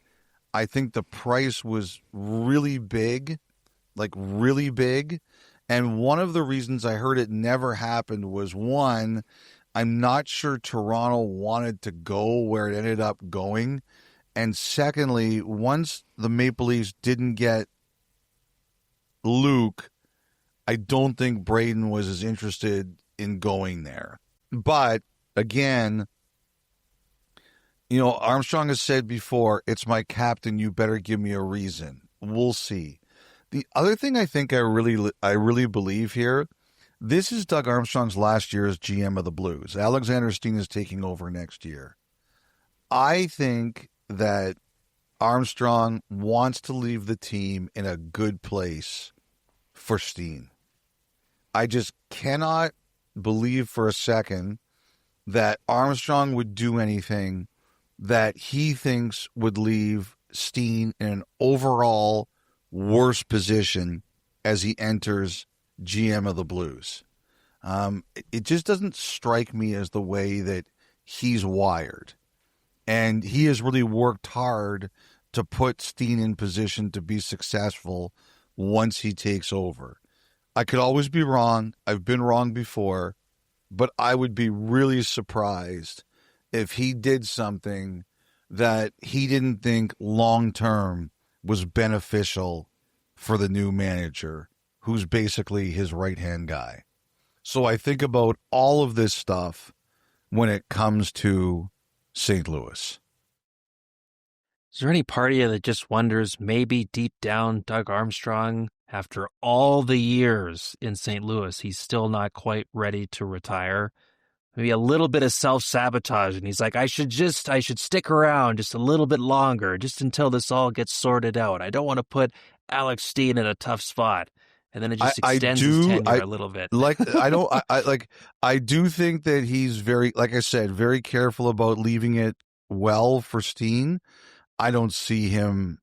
I think the price was really big, like really big. And one of the reasons I heard it never happened was, one, I'm not sure Toronto wanted to go where it ended up going. And secondly, once the Maple Leafs didn't get Luke, I don't think Braden was as interested in going there. But again, Armstrong has said before, it's my captain, you better give me a reason. We'll see. The other thing I think I really believe here, this is Doug Armstrong's last year as GM of the Blues. Alexander Steen is taking over next year. I think that Armstrong wants to leave the team in a good place for Steen. I just cannot believe for a second that Armstrong would do anything that he thinks would leave Steen in an overall worse position as he enters GM of the Blues. It just doesn't strike me as the way that he's wired. And he has really worked hard to put Steen in position to be successful once he takes over. I could always be wrong. I've been wrong before, but I would be really surprised if he did something that he didn't think long-term was beneficial for the new manager, who's basically his right-hand guy. So I think about all of this stuff when it comes to St. Louis. Is there any part of you that just wonders, maybe deep down, Doug Armstrong, after all the years in St. Louis, he's still not quite ready to retire? Maybe a little bit of self-sabotage, and he's like, I should stick around just a little bit longer, just until this all gets sorted out. I don't want to put Alex Steen in a tough spot. And then it just extends his tenure a little bit. I do think that he's very, like I said, very careful about leaving it well for Steen. I don't see him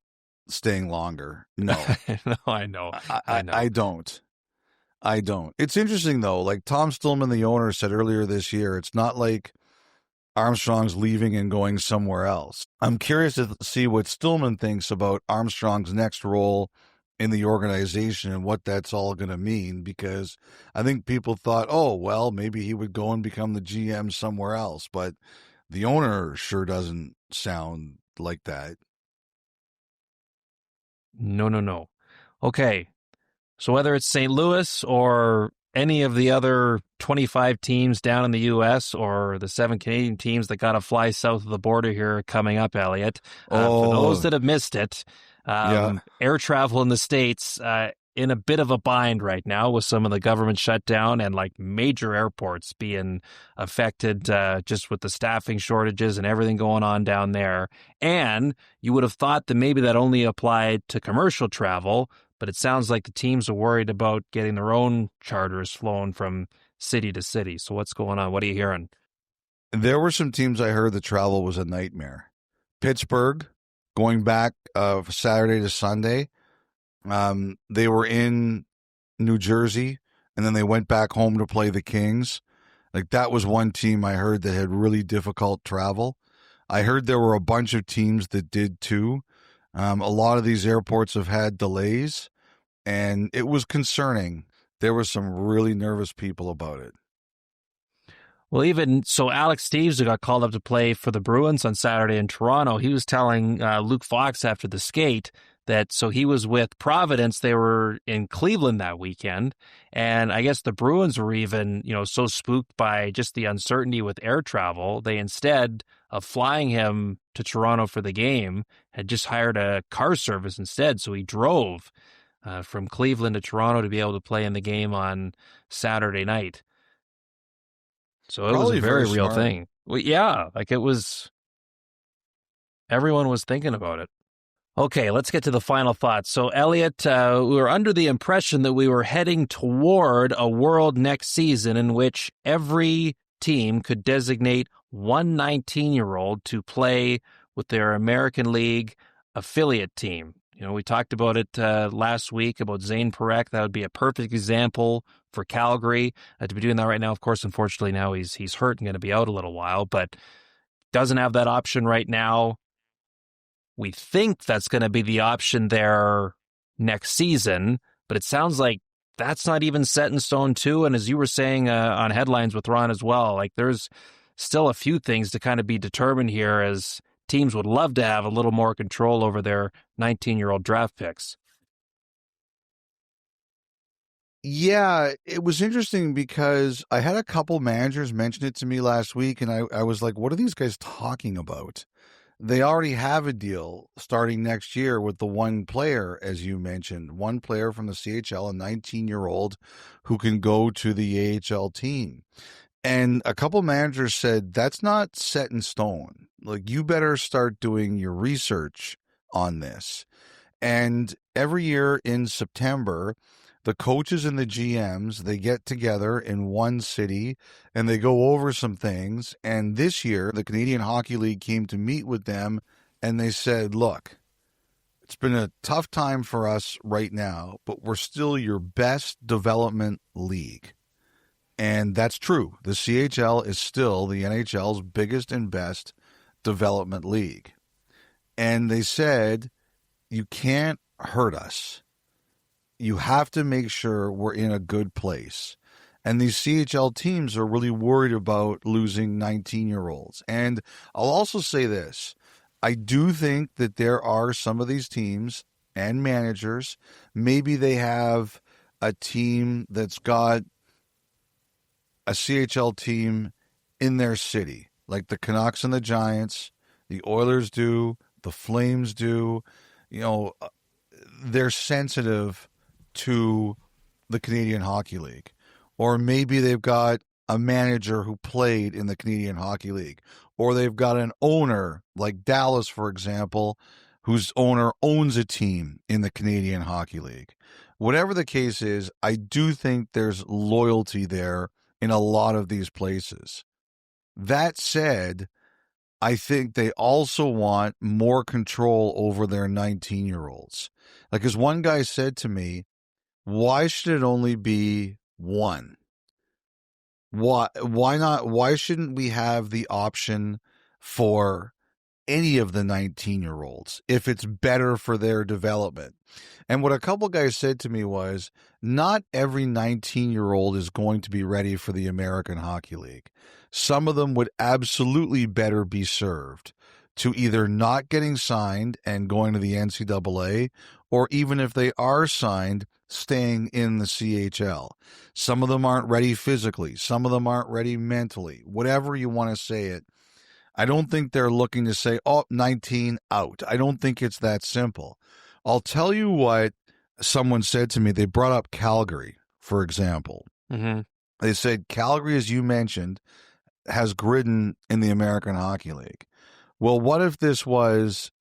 staying longer. No. No, I know. I don't. It's interesting, though. Like Tom Stillman, the owner, said earlier this year, it's not like Armstrong's leaving and going somewhere else. I'm curious to see what Stillman thinks about Armstrong's next role in the organization and what that's all going to mean, because I think people thought, oh, well, maybe he would go and become the GM somewhere else. But the owner sure doesn't sound like that. No. Okay. So whether it's St. Louis or any of the other 25 teams down in the U.S. or the 7 Canadian teams that got to fly south of the border here coming up, Elliotte, for those that have missed it, air travel in the States in a bit of a bind right now with some of the government shutdown and like major airports being affected just with the staffing shortages and everything going on down there. And you would have thought that maybe that only applied to commercial travel, but it sounds like the teams are worried about getting their own charters flown from city to city. So what's going on? What are you hearing? There were some teams I heard the travel was a nightmare. Pittsburgh, going back Saturday to Sunday, they were in New Jersey, and then they went back home to play the Kings. Like, that was one team I heard that had really difficult travel. I heard there were a bunch of teams that did too. A lot of these airports have had delays, and it was concerning. There were some really nervous people about it. Well, even so, Alex Steeves, who got called up to play for the Bruins on Saturday in Toronto, he was telling Luke Fox after the skate that, so he was with Providence. They were in Cleveland that weekend. And I guess the Bruins were even, so spooked by just the uncertainty with air travel. They, instead of flying him to Toronto for the game, had just hired a car service instead. So he drove from Cleveland to Toronto to be able to play in the game on Saturday night. So it was a very real thing. Well, yeah, like it was, everyone was thinking about it. Okay, let's get to the final thoughts. So, Elliotte, we were under the impression that we were heading toward a world next season in which every team could designate one 19-year-old to play with their American League affiliate team. We talked about it last week about Zane Parekh. That would be a perfect example for Calgary to be doing that right now. Of course, unfortunately, now he's hurt and going to be out a little while, but doesn't have that option right now. We think that's going to be the option there next season, but it sounds like that's not even set in stone too. And as you were saying on Headlines with Ron as well, like there's still a few things to kind of be determined here, as teams would love to have a little more control over their 19-year-old draft picks. Yeah, it was interesting because I had a couple managers mention it to me last week, and I was like, what are these guys talking about? They already have a deal starting next year with the one player, as you mentioned, one player from the CHL, a 19-year-old who can go to the AHL team. And a couple managers said, that's not set in stone. Like, you better start doing your research on this. And every year in September, the coaches and the GMs, they get together in one city and they go over some things. And this year, the Canadian Hockey League came to meet with them and they said, look, It's been a tough time for us right now, but we're still your best development league. And that's true. The CHL is still the NHL's biggest and best development league. And they said, you can't hurt us. You have to make sure we're in a good place. And these CHL teams are really worried about losing 19-year-olds. And I'll also say this. I do think that there are some of these teams and managers, maybe they have a team that's got a CHL team in their city, like the Canucks and the Giants, the Oilers do, the Flames do. You know, they're sensitive to the Canadian Hockey League. Or maybe they've got a manager who played in the Canadian Hockey League. Or they've got an owner, like Dallas, for example, whose owner owns a team in the Canadian Hockey League. Whatever the case is, I do think there's loyalty there in a lot of these places. That said, I think they also want more control over their 19-year-olds. Like, as one guy said to me, why should it only be one? Why not? Why shouldn't we have the option for any of the 19-year-olds if it's better for their development? And what a couple guys said to me was, not every 19-year-old is going to be ready for the American Hockey League. Some of them would absolutely better be served to either not getting signed and going to the NCAA, or even if they are signed, staying in the CHL. Some of them aren't ready physically. Some of them aren't ready mentally. Whatever you want to say it. I don't think they're looking to say, 19 out. I don't think it's that simple. I'll tell you what someone said to me. They brought up Calgary, for example. Mm-hmm. They said Calgary, as you mentioned, has Gridden in the American Hockey League. Well, what if this was,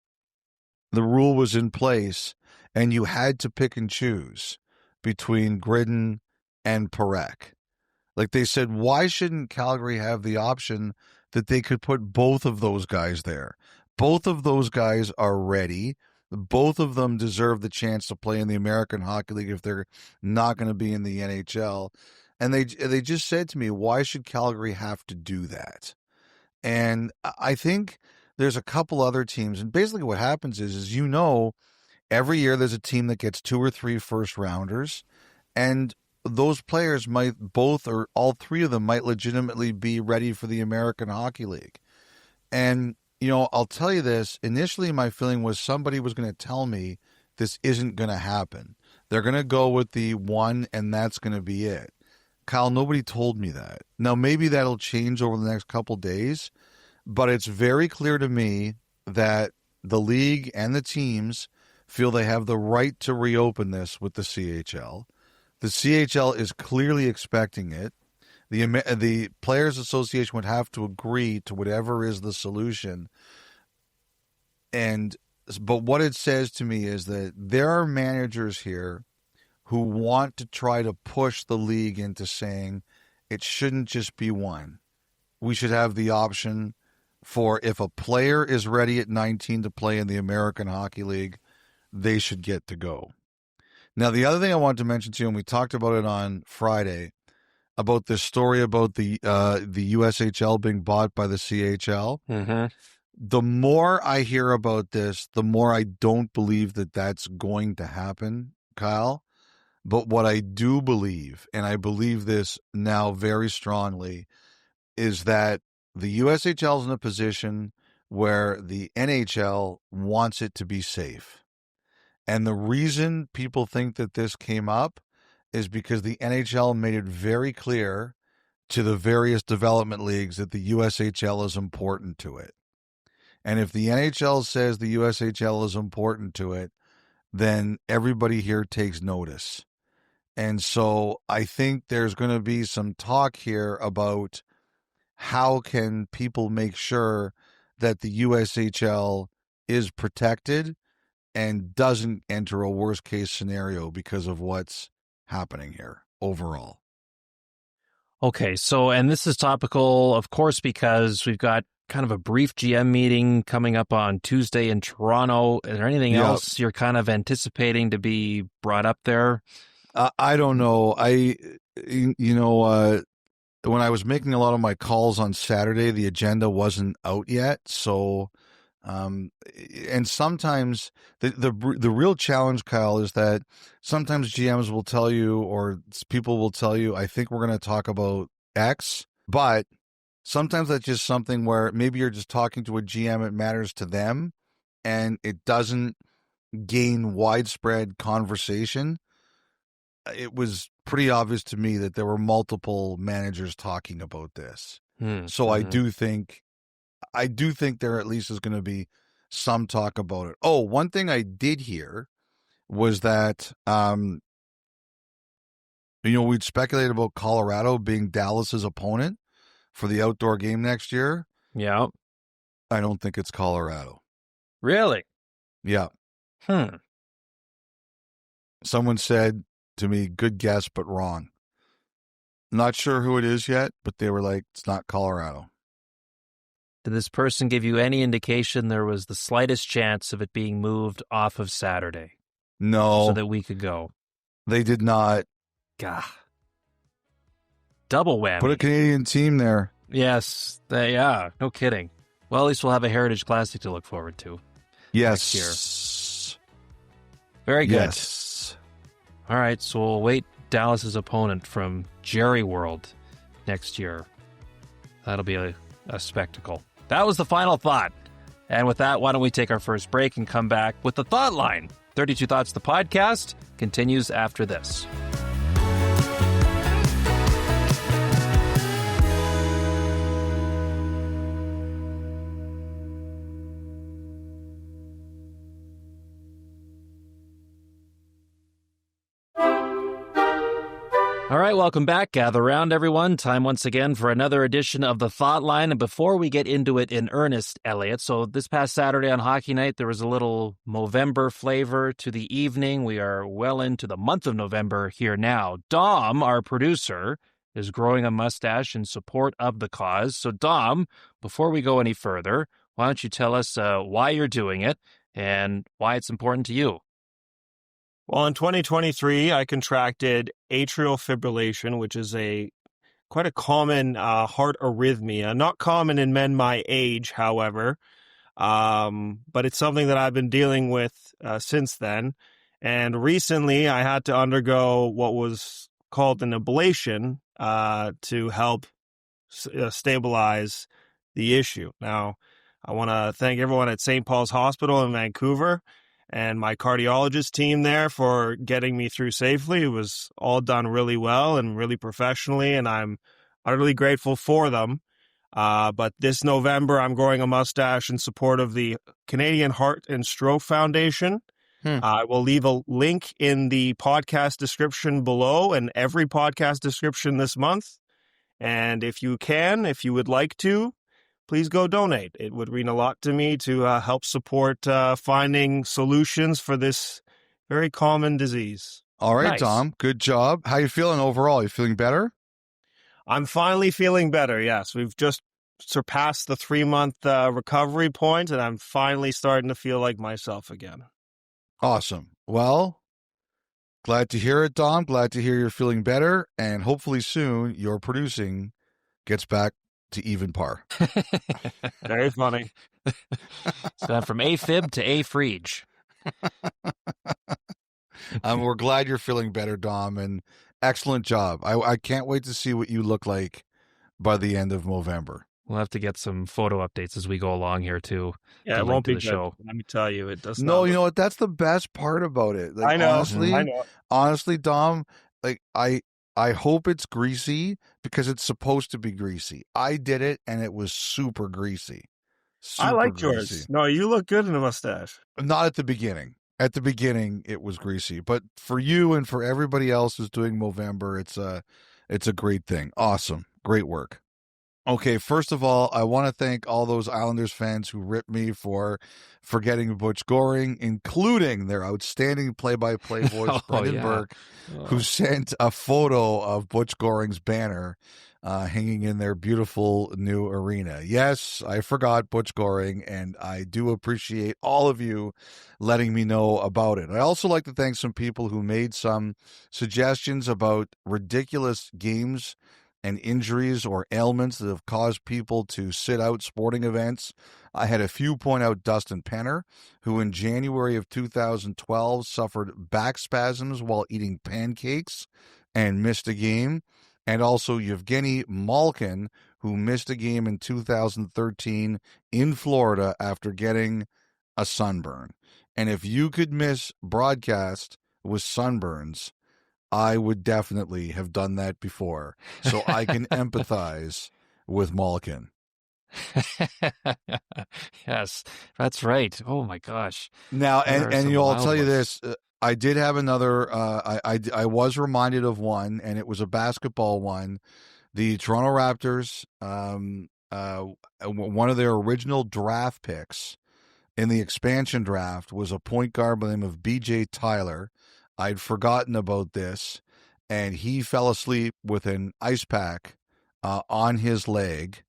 the rule was in place and you had to pick and choose between Gridden and Parekh? Like they said, why shouldn't Calgary have the option that they could put both of those guys there? Both of those guys are ready. Both of them deserve the chance to play in the American Hockey League if they're not going to be in the NHL. And they just said to me, why should Calgary have to do that? And I think there's a couple other teams. And basically what happens is every year there's a team that gets 2 or 3 first rounders. And those players might, both or all 3 of them might legitimately be ready for the American Hockey League. And, I'll tell you this, initially my feeling was somebody was going to tell me this isn't going to happen. They're going to go with the one and that's going to be it. Kyle, nobody told me that. Now, maybe that'll change over the next couple days, but it's very clear to me that the league and the teams feel they have the right to reopen this with the CHL. The CHL is clearly expecting it. The Players Association would have to agree to whatever is the solution. But what it says to me is that there are managers here who want to try to push the league into saying it shouldn't just be one. We should have the option for, if a player is ready at 19 to play in the American Hockey League, they should get to go. Now, the other thing I wanted to mention to you, and we talked about it on Friday, about this story about the USHL being bought by the CHL. Mm-hmm. The more I hear about this, the more I don't believe that that's going to happen, Kyle. But what I do believe, and I believe this now very strongly, is that the USHL is in a position where the NHL wants it to be safe. And the reason people think that this came up is because the NHL made it very clear to the various development leagues that the USHL is important to it. And if the NHL says the USHL is important to it, then everybody here takes notice. And so I think there's going to be some talk here about how can people make sure that the USHL is protected and doesn't enter a worst case scenario because of what's happening here overall. Okay, so, and this is topical, of course, because we've got kind of a brief GM meeting coming up on Tuesday in Toronto. Is there anything else you're kind of anticipating to be brought up there? I don't know. When I was making a lot of my calls on Saturday, the agenda wasn't out yet. So, and sometimes the real challenge, Kyle, is that sometimes GMs will tell you, or people will tell you, I think we're going to talk about X, but sometimes that's just something where maybe you're just talking to a GM, it matters to them, and it doesn't gain widespread conversation. It was pretty obvious to me that there were multiple managers talking about this. So I do think there at least is going to be some talk about it. Oh, one thing I did hear was that, we'd speculate about Colorado being Dallas's opponent for the outdoor game next year. Yeah. I don't think it's Colorado. Really? Yeah. Someone said to me, good guess, but wrong. Not sure who it is yet, but they were like, it's not Colorado. Did this person give you any indication there was the slightest chance of it being moved off of Saturday? No. So that we could go? They did not. Gah. Double whammy. Put a Canadian team there. Yes. Yeah, no kidding. Well, at least we'll have a Heritage Classic to look forward to. Yes. Next year. Very good. Yes. All right, so we'll wait Dallas's opponent from Jerry World next year. That'll be a spectacle. That was the final thought. And with that, why don't we take our first break and come back with the Thoughtline. 32 Thoughts, the podcast, continues after this. All right, welcome back. Gather around, everyone. Time once again for another edition of the Thoughtline. And before we get into it in earnest, Elliotte, so this past Saturday on Hockey Night, there was a little Movember flavor to the evening. We are well into the month of November here now. Dom, our producer, is growing a mustache in support of the cause. So, Dom, before we go any further, why don't you tell us why you're doing it and why it's important to you? Well, in 2023, I contracted atrial fibrillation, which is quite a common heart arrhythmia. Not common in men my age, however, but it's something that I've been dealing with since then. And recently, I had to undergo what was called an ablation to help stabilize the issue. Now, I want to thank everyone at St. Paul's Hospital in Vancouver and my cardiologist team there for getting me through safely. It was all done really well and really professionally, and I'm utterly grateful for them. But this November, I'm growing a mustache in support of the Canadian Heart and Stroke Foundation. I will leave a link in the podcast description below and every podcast description this month. And if you would like to, please go donate. It would mean a lot to me to help support finding solutions for this very common disease. All right, Nice. Dom, good job. How you feeling overall? You feeling better? I'm finally feeling better, yes. We've just surpassed the 3-month recovery point, and I'm finally starting to feel like myself again. Awesome. Well, glad to hear it, Dom. Glad to hear you're feeling better, and hopefully soon your producing gets back to even par. Very funny. It's gone from AFib to AFreege. We're glad you're feeling better, Dom, and excellent job. I can't wait to see what you look like by the end of November. We'll have to get some photo updates as we go along here, too. Yeah, to it link won't to be the good. show. Let me tell you, it does not. No, you know what? That's the best part about it. Like, I know. Honestly, Dom, like I hope it's greasy because it's supposed to be greasy. I did it and it was super greasy. I like greasy. yours. No, you look good in a mustache. Not at the beginning. At the beginning, it was greasy. But for you and for everybody else who's doing Movember, it's a great thing. Awesome. Great work. Okay, first of all, I want to thank all those Islanders fans who ripped me for forgetting Butch Goring, including their outstanding play-by-play voice, Brendan Burke, who sent a photo of Butch Goring's banner hanging in their beautiful new arena. Yes, I forgot Butch Goring, and I do appreciate all of you letting me know about it. I also like to thank some people who made some suggestions about ridiculous games and injuries or ailments that have caused people to sit out sporting events. I had a few point out Dustin Penner, who in January of 2012 suffered back spasms while eating pancakes and missed a game. And also Yevgeny Malkin, who missed a game in 2013 in Florida after getting a sunburn. And if you could miss broadcast with sunburns, I would definitely have done that before. So I can empathize with Malkin. Yes, that's right. Oh my gosh. Now, There are and some you know, I'll wild tell you ones. this. I did have another. I was reminded of one, and it was a basketball one. The Toronto Raptors, one of their original draft picks in the expansion draft was a point guard by the name of B.J. Tyler. I'd forgotten about this, and he fell asleep with an ice pack on his leg,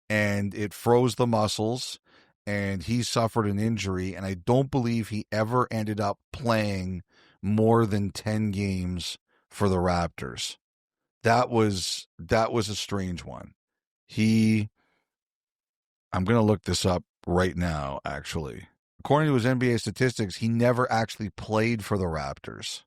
and it froze the muscles, and he suffered an injury, and I don't believe he ever ended up playing more than 10 games for the Raptors. That was a strange one. I'm going to look this up right now, actually. According to his NBA statistics, he never actually played for the Raptors.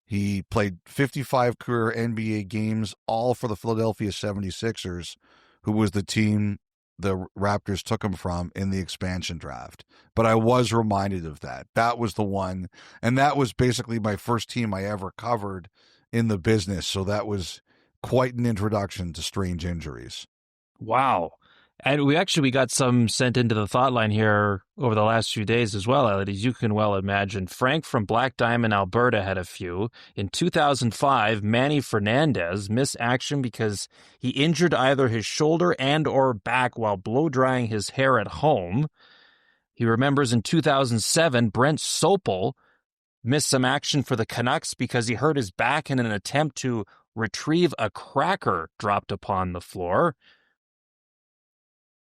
He played 55 career NBA games, all for the Philadelphia 76ers, who was the team the Raptors took him from in the expansion draft. But I was reminded of that. That was the one. And that was basically my first team I ever covered in the business. So that was quite an introduction to strange injuries. Wow. And we got some sent into the Thoughtline here over the last few days as well, Elliotte, as you can well imagine. Frank from Black Diamond, Alberta had a few. In 2005, Manny Fernandez missed action because he injured either his shoulder and or back while blow-drying his hair at home. He remembers in 2007, Brent Sopel missed some action for the Canucks because he hurt his back in an attempt to retrieve a cracker dropped upon the floor.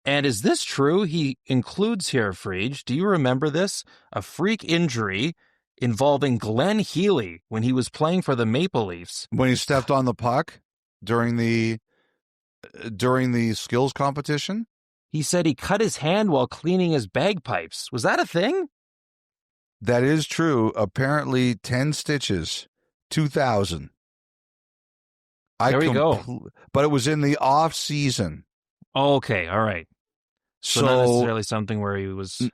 And is this true? He includes here, Friedge, do you remember this? A freak injury involving Glenn Healy when he was playing for the Maple Leafs. When he stepped on the puck during the skills competition? He said he cut his hand while cleaning his bagpipes. Was that a thing? That is true. Apparently 10 stitches, 2,000. There we go. But it was in the off season. Okay, all right. So not necessarily something where he was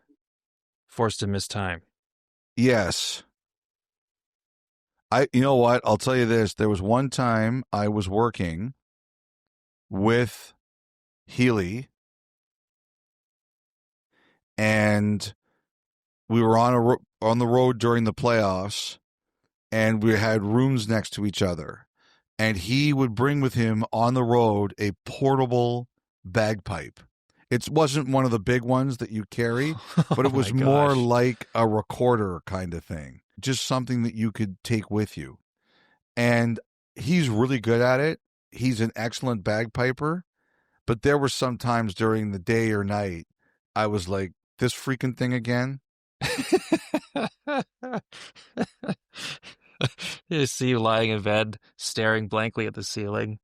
forced to miss time. Yes. You know what? I'll tell you this. There was one time I was working with Healy, and we were on the road during the playoffs, and we had rooms next to each other. And he would bring with him on the road a portable bagpipe. It wasn't one of the big ones that you carry, but it was more like a recorder kind of thing. Just something that you could take with you. And he's really good at it. He's an excellent bagpiper. But there were some times during the day or night, I was like, this freaking thing again? You see you lying in bed, staring blankly at the ceiling.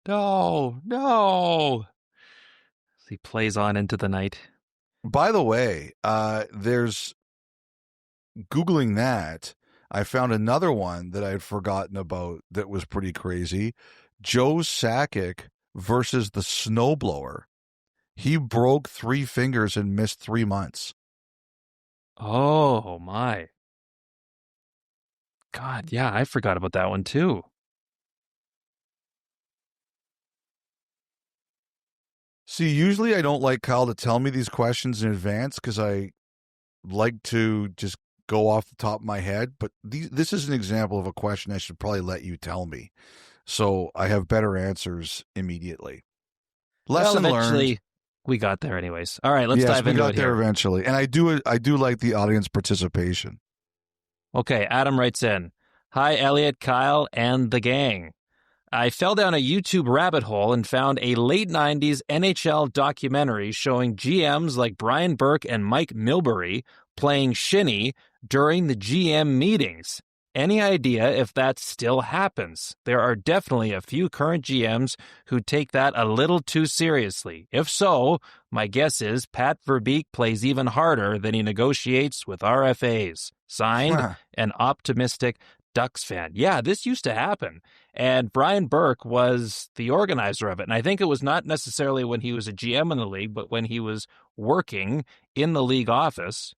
No. He plays on into the night. By the way, there's Googling that. I found another one that I'd forgotten about that was pretty crazy. Joe Sakic versus the snowblower. He broke 3 fingers and missed 3 months. Oh, my. God, yeah, I forgot about that one, too. See, usually I don't like Kyle to tell me these questions in advance because I like to just go off the top of my head. But this is an example of a question I should probably let you tell me, so I have better answers immediately. Lesson learned. We got there anyways. All right, let's dive into it. Yes, we got there eventually. And I do like the audience participation. Okay, Adam writes in, "Hi, Elliotte, Kyle, and the gang. I fell down a YouTube rabbit hole and found a late 90s NHL documentary showing GMs like Brian Burke and Mike Milbury playing shinny during the GM meetings. Any idea if that still happens? There are definitely a few current GMs who take that a little too seriously. If so, my guess is Pat Verbeek plays even harder than he negotiates with RFAs. Signed, an optimistic Ducks fan. Yeah, this used to happen. And Brian Burke was the organizer of it. And I think it was not necessarily when he was a GM in the league, but when he was working in the league office.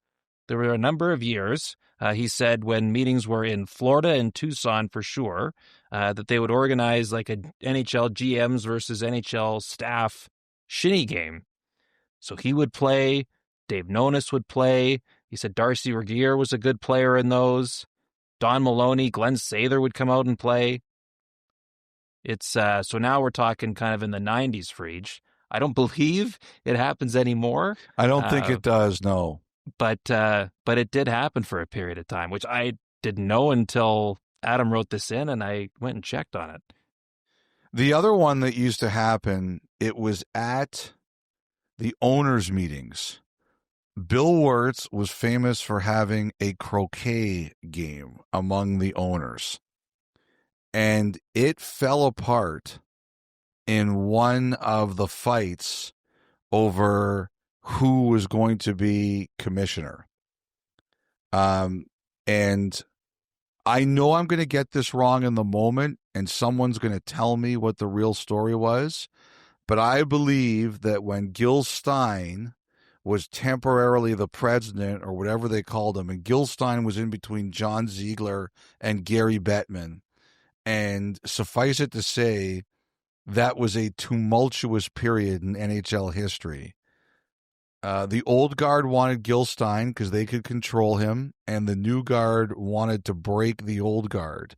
There were a number of years, he said, when meetings were in Florida and Tucson for sure, that they would organize like a NHL GMs versus NHL staff shinny game. So he would play, Dave Nonis would play. He said Darcy Regier was a good player in those. Don Maloney, Glenn Sather would come out and play. It's so now we're talking kind of in the 90s, Friedge. I don't believe it happens anymore. I don't think it does, no. But it did happen for a period of time, which I didn't know until Adam wrote this in, and I went and checked on it. The other one that used to happen, it was at the owners' meetings. Bill Wirtz was famous for having a croquet game among the owners. And it fell apart in one of the fights over who was going to be commissioner. And I know I'm going to get this wrong in the moment, and someone's going to tell me what the real story was. But I believe that when Gil Stein was temporarily the president, or whatever they called him, and Gil Stein was in between John Ziegler and Gary Bettman. And suffice it to say, that was a tumultuous period in NHL history. The old guard wanted Gil Stein because they could control him, and the new guard wanted to break the old guard.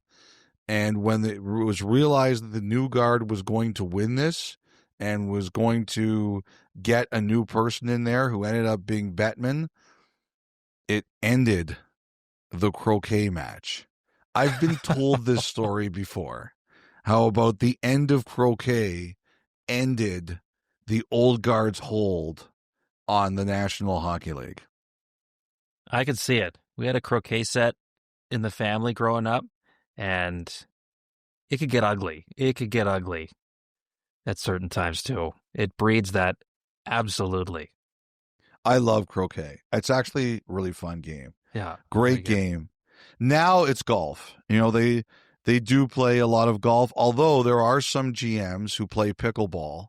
And when it was realized that the new guard was going to win this and was going to get a new person in there who ended up being Bettman, it ended the croquet match. I've been told this story before. How about the end of croquet ended the old guard's hold on the National Hockey League? I could see it. We had a croquet set in the family growing up, and it could get ugly. It could get ugly at certain times, too. It breeds that, absolutely. I love croquet. It's actually a really fun game. Yeah. Great game. Now it's golf. You know, they do play a lot of golf, although there are some GMs who play pickleball.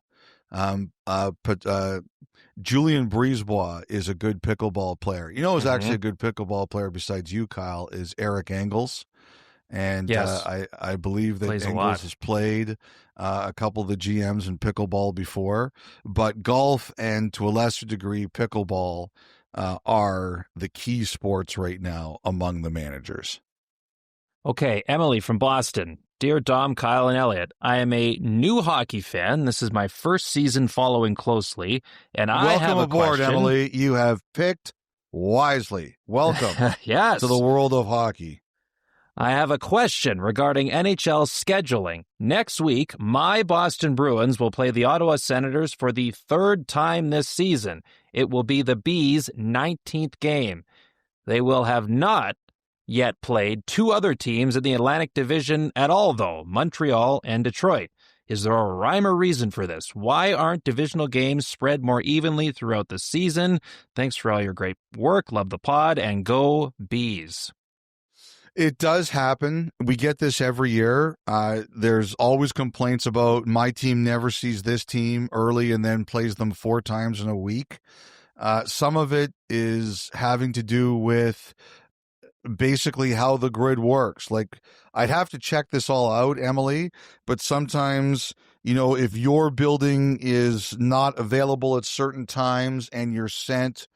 Julian Brisebois is a good pickleball player. You know who's actually a good pickleball player besides you, Kyle, is Eric Engels. And yes. I believe that Engels has played a couple of the GMs in pickleball before. But golf and, to a lesser degree, pickleball are the key sports right now among the managers. Okay, Emily from Boston. Dear Dom, Kyle, and Elliotte, I am a new hockey fan. This is my first season following closely, and I have a aboard, question. Emily. You have picked wisely. Welcome yes. to the world of hockey. I have a question regarding NHL scheduling. Next week, my Boston Bruins will play the Ottawa Senators for the third time this season. It will be the Bees' 19th game. They will have not yet played two other teams in the Atlantic Division at all, though, Montreal and Detroit. Is there a rhyme or reason for this? Why aren't divisional games spread more evenly throughout the season? Thanks for all your great work. Love the pod, and go Bees. It does happen. We get this every year. There's always complaints about my team never sees this team early and then plays them 4 times in a week. Some of it is having to do with basically how the grid works. Like, I'd have to check this all out, Emily, but sometimes, you know, if your building is not available at certain times and you're sent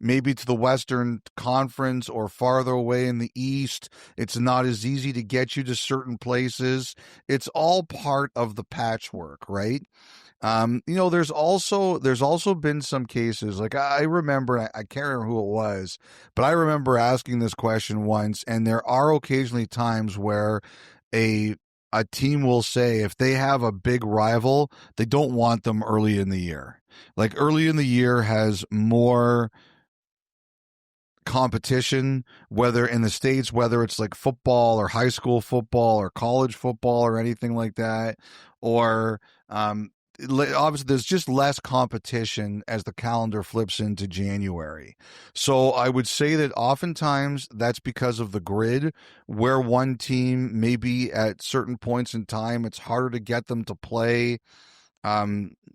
maybe to the Western Conference or farther away in the East, it's not as easy to get you to certain places. It's all part of the patchwork, right? You know, there's also been some cases, like I remember, I can't remember who it was, but I remember asking this question once, and there are occasionally times where a a team will say if they have a big rival, they don't want them early in the year. Like early in the year has more competition, whether in the States, whether it's like football or high school football or college football or anything like that, or obviously there's just less competition as the calendar flips into January. So I would say that oftentimes that's because of the grid, where one team maybe at certain points in time it's harder to get them to play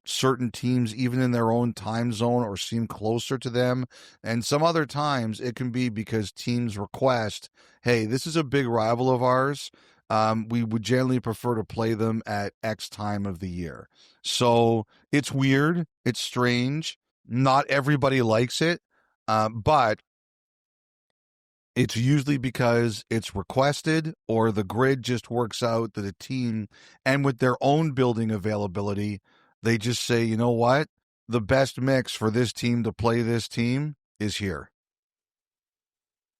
certain teams even in their own time zone or seem closer to them. And some other times it can be because teams request, hey, this is a big rival of ours. We would generally prefer to play them at X time of the year. So it's weird. It's strange. Not everybody likes it. But it's usually because it's requested or the grid just works out that a team, and with their own building availability, they just say, you know what? The best mix for this team to play this team is here.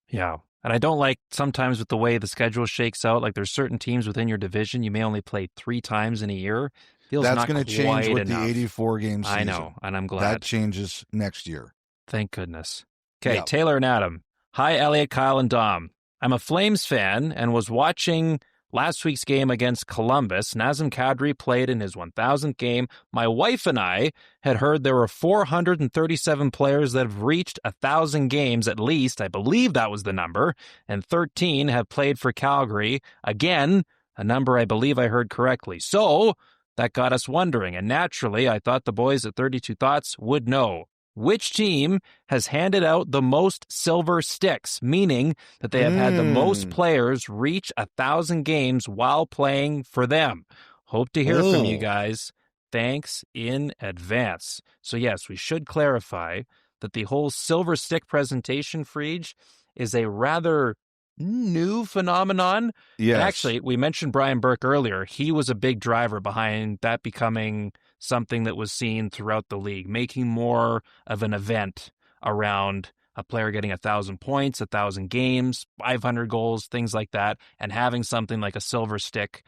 Yeah. And I don't like sometimes with the way the schedule shakes out, like there's certain teams within your division you may only play 3 times in a year. Feels That's not going to change with enough. the 84 game season. I know, and I'm glad. That changes next year. Thank goodness. Okay, Yep. Taylor and Adam. Hi, Elliotte, Kyle, and Dom. I'm a Flames fan and was watching last week's game against Columbus. Nazem Kadri played in his 1,000th game. My wife and I had heard there were 437 players that have reached 1,000 games at least. I believe that was the number. And 13 have played for Calgary. Again, a number I believe I heard correctly. So that got us wondering. And naturally, I thought the boys at 32 Thoughts would know. Which team has handed out the most silver sticks, meaning that they have had the most players reach 1,000 games while playing for them? Hope to hear from you guys. Thanks in advance. So yes, we should clarify that the whole silver stick presentation, Friedge, is a rather new phenomenon. Yes. And actually, we mentioned Brian Burke earlier. He was a big driver behind that becoming something that was seen throughout the league, making more of an event around a player getting 1,000 points, 1,000 games, 500 goals, things like that, and having something like a silver stick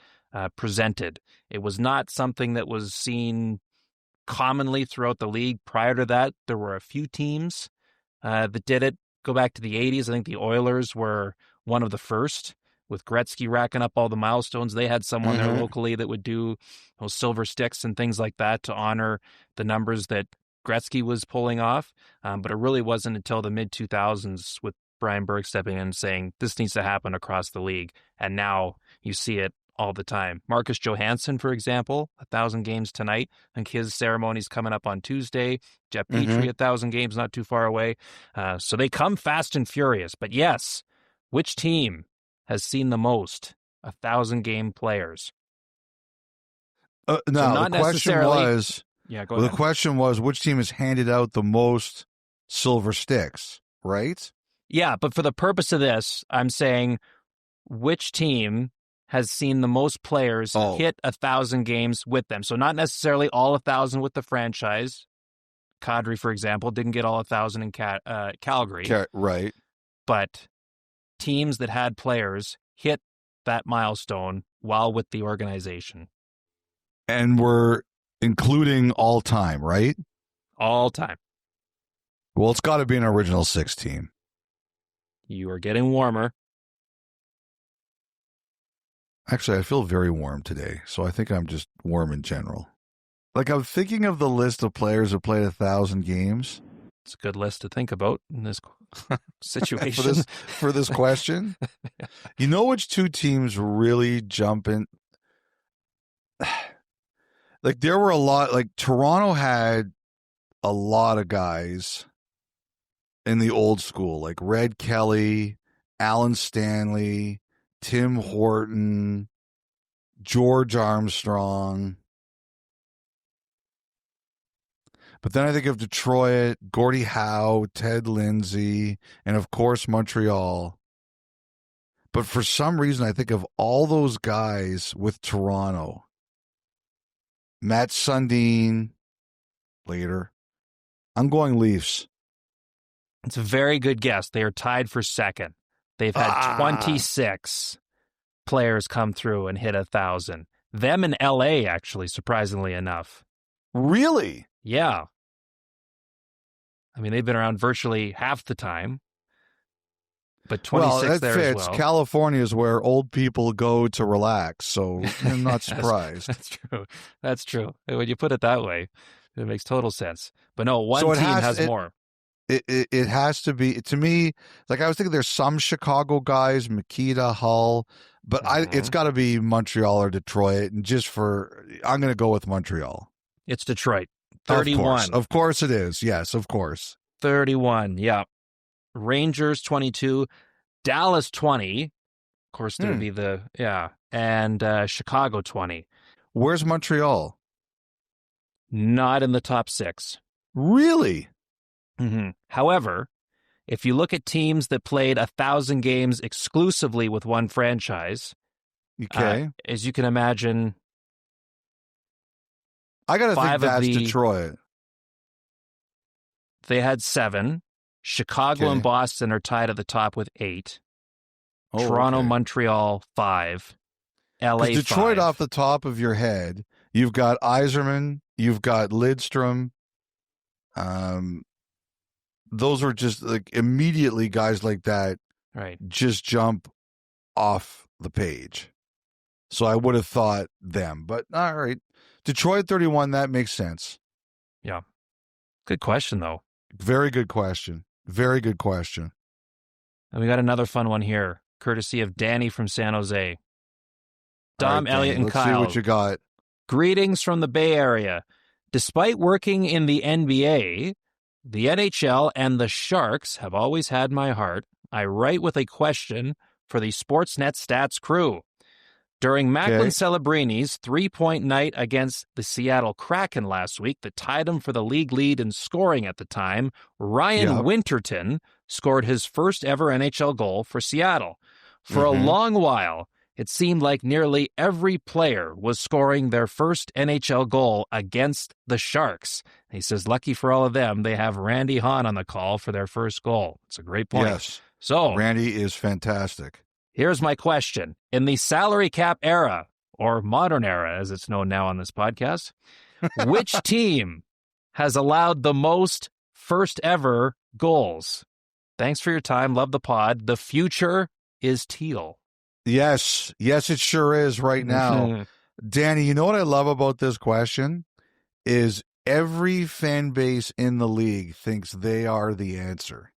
presented. It was not something that was seen commonly throughout the league. Prior to that, there were a few teams that did it. Go back to the 80s. I think the Oilers were one of the first, with Gretzky racking up all the milestones. They had someone there locally that would do those silver sticks and things like that to honor the numbers that Gretzky was pulling off. But it really wasn't until the mid-2000s with Brian Burke stepping in and saying, this needs to happen across the league. And now you see it all the time. Marcus Johansson, for example, 1,000 games tonight. I think his ceremony's coming up on Tuesday. Jeff Petrie, 1,000 games, not too far away. So they come fast and furious. But yes, which team has seen the most 1,000-game players? Now, so the question was, yeah, go well, ahead. the question was, which team has handed out the most silver sticks, right? Yeah, but for the purpose of this, I'm saying which team has seen the most players hit 1,000 games with them. So not necessarily all 1,000 with the franchise. Kadri, for example, didn't get all 1,000 in Calgary. Right. But teams that had players hit that milestone while with the organization. And we're including all time, right? All time. Well, it's got to be an original 6 team. You are getting warmer. Actually, I feel very warm today, so I think I'm just warm in general. Like, I'm thinking of the list of players who played 1,000 games. It's a good list to think about in this situation. for this question. You know which 2 teams really jump in? Like, there were a lot, like, Toronto had a lot of guys in the old school, like Red Kelly, Alan Stanley, Tim Horton, George Armstrong. But then I think of Detroit, Gordie Howe, Ted Lindsay, and of course Montreal. But for some reason, I think of all those guys with Toronto. Matt Sundin, later. I'm going Leafs. It's a very good guess. They are tied for second. They've had 26. players come through and hit 1,000. Them in LA, actually, surprisingly enough. Really? Yeah. I mean, they've been around virtually half the time. But 26 there as well. California is where old people go to relax, so I'm not surprised. That's true. When you put it that way, it makes total sense. But no, one team has more. It has to be, to me, like I was thinking there's some Chicago guys, Makita, Hull, but it's got to be Montreal or Detroit. And I'm going to go with Montreal. It's Detroit. 31. Of course it is. Yes, of course. 31, yeah. Rangers 22, Dallas 20. Of course, there'd be and Chicago 20. Where's Montreal? Not in the top 6. Really? Mm-hmm. However, if you look at teams that played 1,000 games exclusively with one franchise, okay, as you can imagine, I gotta think that's Detroit. They had 7. Chicago and Boston are tied at the top with 8. Toronto, Montreal, 5. LA, Detroit 5. Off the top of your head, you've got Yzerman, you've got Lidstrom. Those were just like immediately guys like that, right? Just jump off the page. So I would have thought them, but all right. Detroit 31, that makes sense. Yeah. Good question, though. Very good question. Very good question. And we got another fun one here, courtesy of Danny from San Jose. Dom, Elliotte, and Kyle. Let's see what you got. Greetings from the Bay Area. Despite working in the NBA, the NHL and the Sharks have always had my heart. I write with a question for the Sportsnet stats crew. During Macklin Celebrini's 3-point night against the Seattle Kraken last week that tied him for the league lead in scoring at the time, Ryan Winterton scored his first ever NHL goal for Seattle. For a long while, it seemed like nearly every player was scoring their first NHL goal against the Sharks. He says, lucky for all of them, they have Randy Hahn on the call for their first goal. It's a great point. Yes. So Randy is fantastic. Here's my question. In the salary cap era, or modern era as it's known now on this podcast, which team has allowed the most first ever goals? Thanks for your time. Love the pod. The future is teal. Yes. Yes, it sure is right now. Danny, you know what I love about this question is every fan base in the league thinks they are the answer.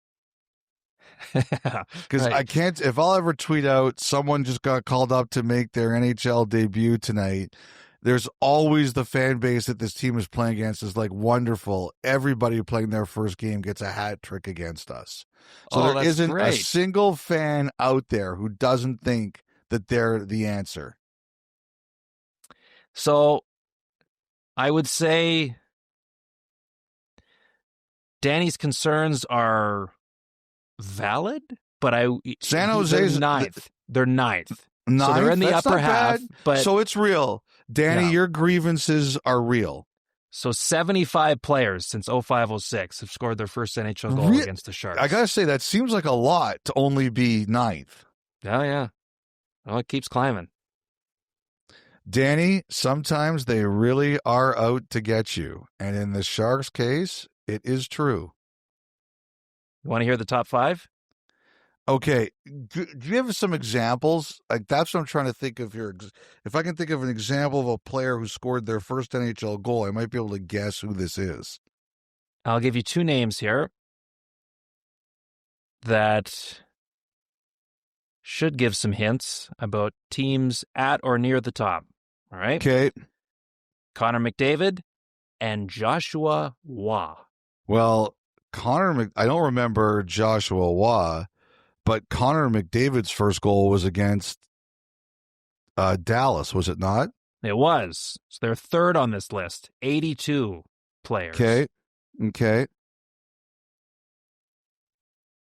Because I can't, if I'll ever tweet out someone just got called up to make their NHL debut tonight, there's always the fan base that this team is playing against is like, wonderful. Everybody playing their first game gets a hat trick against us. So there isn't a single fan out there who doesn't think that they're the answer. So I would say Danny's concerns are valid, but San Jose's ninth. They're ninth. So they're in the upper half. But so it's real. Danny, your grievances are real. So 75 players since 05-06 have scored their first NHL goal against the Sharks. I got to say, that seems like a lot to only be ninth. Oh, yeah. Well, it keeps climbing. Danny, sometimes they really are out to get you. And in the Sharks' case, it is true. You want to hear the top 5? Okay. Do you have some examples? Like, that's what I'm trying to think of here. If I can think of an example of a player who scored their first NHL goal, I might be able to guess who this is. I'll give you 2 names here that should give some hints about teams at or near the top. All right? Okay. Connor McDavid and Joshua Waugh. Well, I don't remember Joshua Waugh, but Connor McDavid's first goal was against Dallas, was it not? It was. So they're third on this list. 82 players. Okay.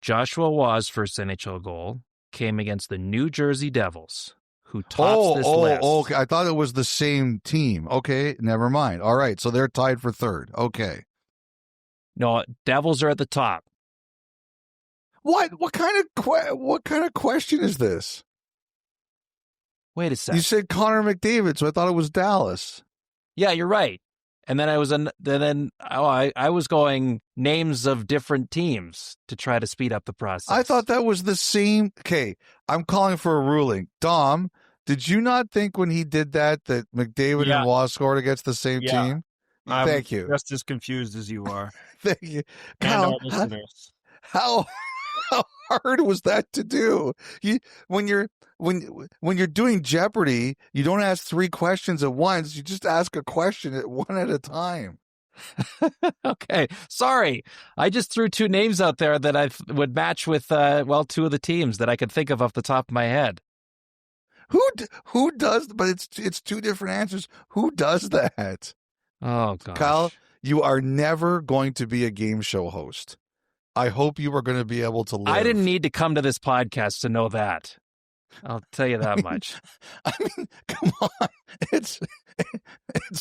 Joshua Waugh's first NHL goal came against the New Jersey Devils, who tops this list. Okay. I thought it was the same team. Okay, never mind. All right, so they're tied for third. Okay. No, Devils are at the top. What kind of question is this? Wait a sec. You said Connor McDavid, so I thought it was Dallas. Yeah, you're right. And then I was going names of different teams to try to speed up the process. I thought that was the same. Okay, I'm calling for a ruling. Dom, did you not think when he did that McDavid and Waugh scored against the same team? Thank you. Just as confused as you are. Thank you. And Kyle, our listeners. How hard was that to do? When you're doing Jeopardy, you don't ask 3 questions at once. You just ask a question one at a time. Okay, sorry. I just threw 2 names out there that I would match with 2 of the teams that I could think of off the top of my head. Who does? But it's 2 different answers. Who does that? Oh gosh. Kyle, you are never going to be a game show host. I hope you are going to be able to live. I didn't need to come to this podcast to know that. I'll tell you that much. I mean, come on. It's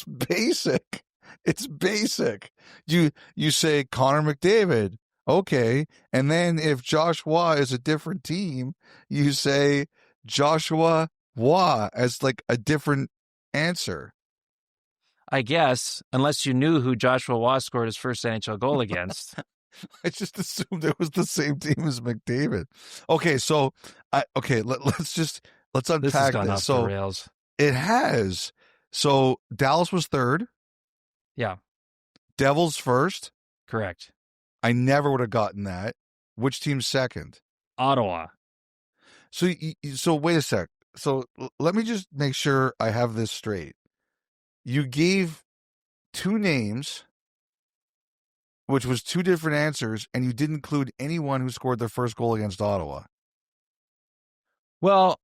basic. It's basic. You say Connor McDavid. Okay. And then if Joshua is a different team, you say Joshua Waugh as like a different answer. I guess, unless you knew who Joshua Waugh scored his first NHL goal against. I just assumed it was the same team as McDavid. Okay, so let's unpack this. Has gone this. Off so the rails. It has. So Dallas was 3rd. Yeah. Devils 1st. Correct. I never would have gotten that. Which team's 2nd? Ottawa. So wait a sec. So let me just make sure I have this straight. You gave 2 names, which was 2 different answers, and you didn't include anyone who scored their first goal against Ottawa. Well,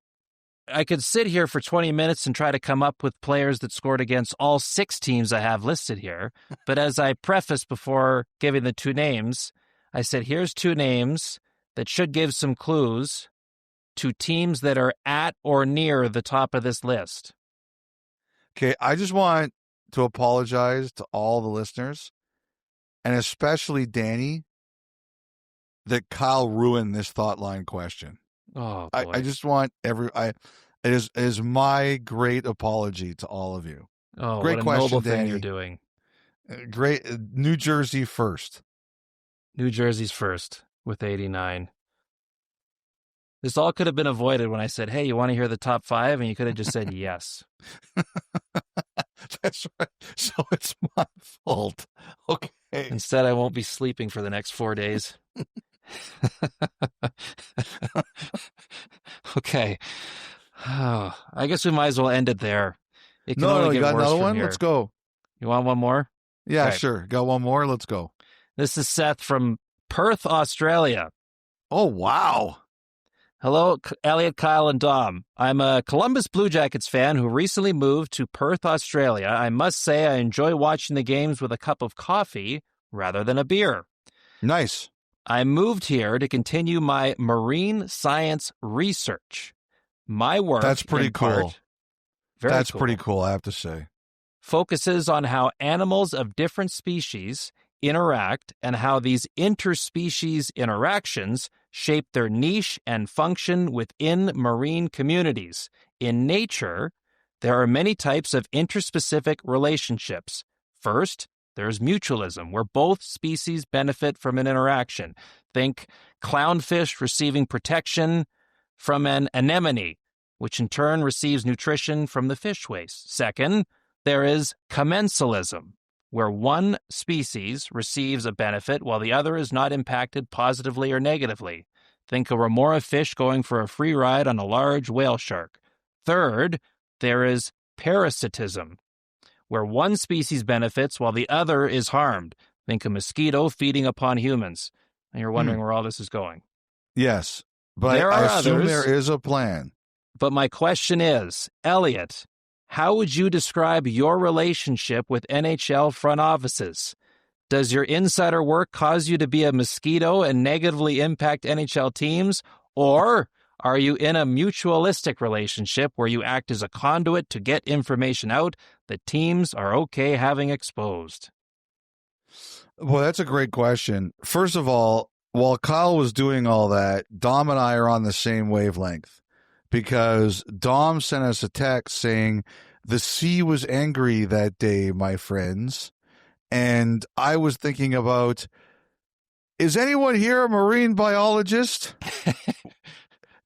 I could sit here for 20 minutes and try to come up with players that scored against all 6 teams I have listed here. But as I prefaced before giving the 2 names, I said, here's 2 names that should give some clues to teams that are at or near the top of this list. Okay, I just want to apologize to all the listeners, and especially Danny, that Kyle ruined this Thoughtline question. Oh, boy. I just want it is my great apology to all of you. Oh, great what a question, noble Danny. thing you're doing. Great. New Jersey first. New Jersey's first with 89. This all could have been avoided when I said, hey, you want to hear the top 5? And you could have just said yes. That's right. So it's my fault. Okay. Instead, I won't be sleeping for the next 4 days. Okay. Oh, I guess we might as well end it there. It can only you get got worse another from one? here. Let's go. You want one more? Yeah, Okay. Sure. Got one more? Let's go. This is Seth from Perth, Australia. Oh, wow. Hello, Elliotte, Kyle, and Dom. I'm a Columbus Blue Jackets fan who recently moved to Perth, Australia. I must say I enjoy watching the games with a cup of coffee rather than a beer. Nice. I moved here to continue my marine science research. My work That's pretty in cool. part- very That's cool, pretty cool, I have to say. focuses on how animals of different species interact and how these interspecies interactions shape their niche and function within marine communities. In nature, there are many types of interspecific relationships. First, there's mutualism, where both species benefit from an interaction. Think clownfish receiving protection from an anemone, which in turn receives nutrition from the fish waste. Second, there is commensalism, where one species receives a benefit while the other is not impacted positively or negatively. Think a remora fish going for a free ride on a large whale shark. Third, there is parasitism, where one species benefits while the other is harmed. Think a mosquito feeding upon humans. And you're wondering where all this is going. Yes, but There I are assume others. there is a plan. But my question is, Elliotte, how would you describe your relationship with NHL front offices? Does your insider work cause you to be a mosquito and negatively impact NHL teams? Or are you in a mutualistic relationship where you act as a conduit to get information out that teams are okay having exposed? Well, that's a great question. First of all, while Kyle was doing all that, Dom and I are on the same wavelength. because Dom sent us a text saying, the sea was angry that day, my friends. And I was thinking about, is anyone here a marine biologist?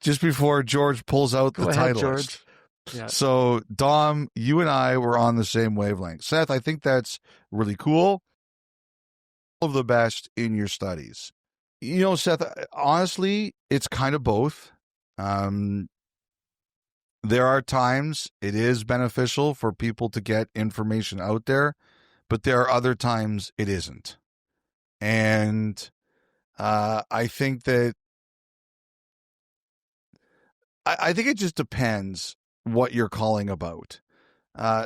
Just before George pulls out the title. George. Yeah. So, Dom, you and I were on the same wavelength. Seth, I think that's really cool. All of the best in your studies. You know, Seth, honestly, it's kind of both. There are times it is beneficial for people to get information out there, but there are other times it isn't. And I think that I think it just depends what you're calling about.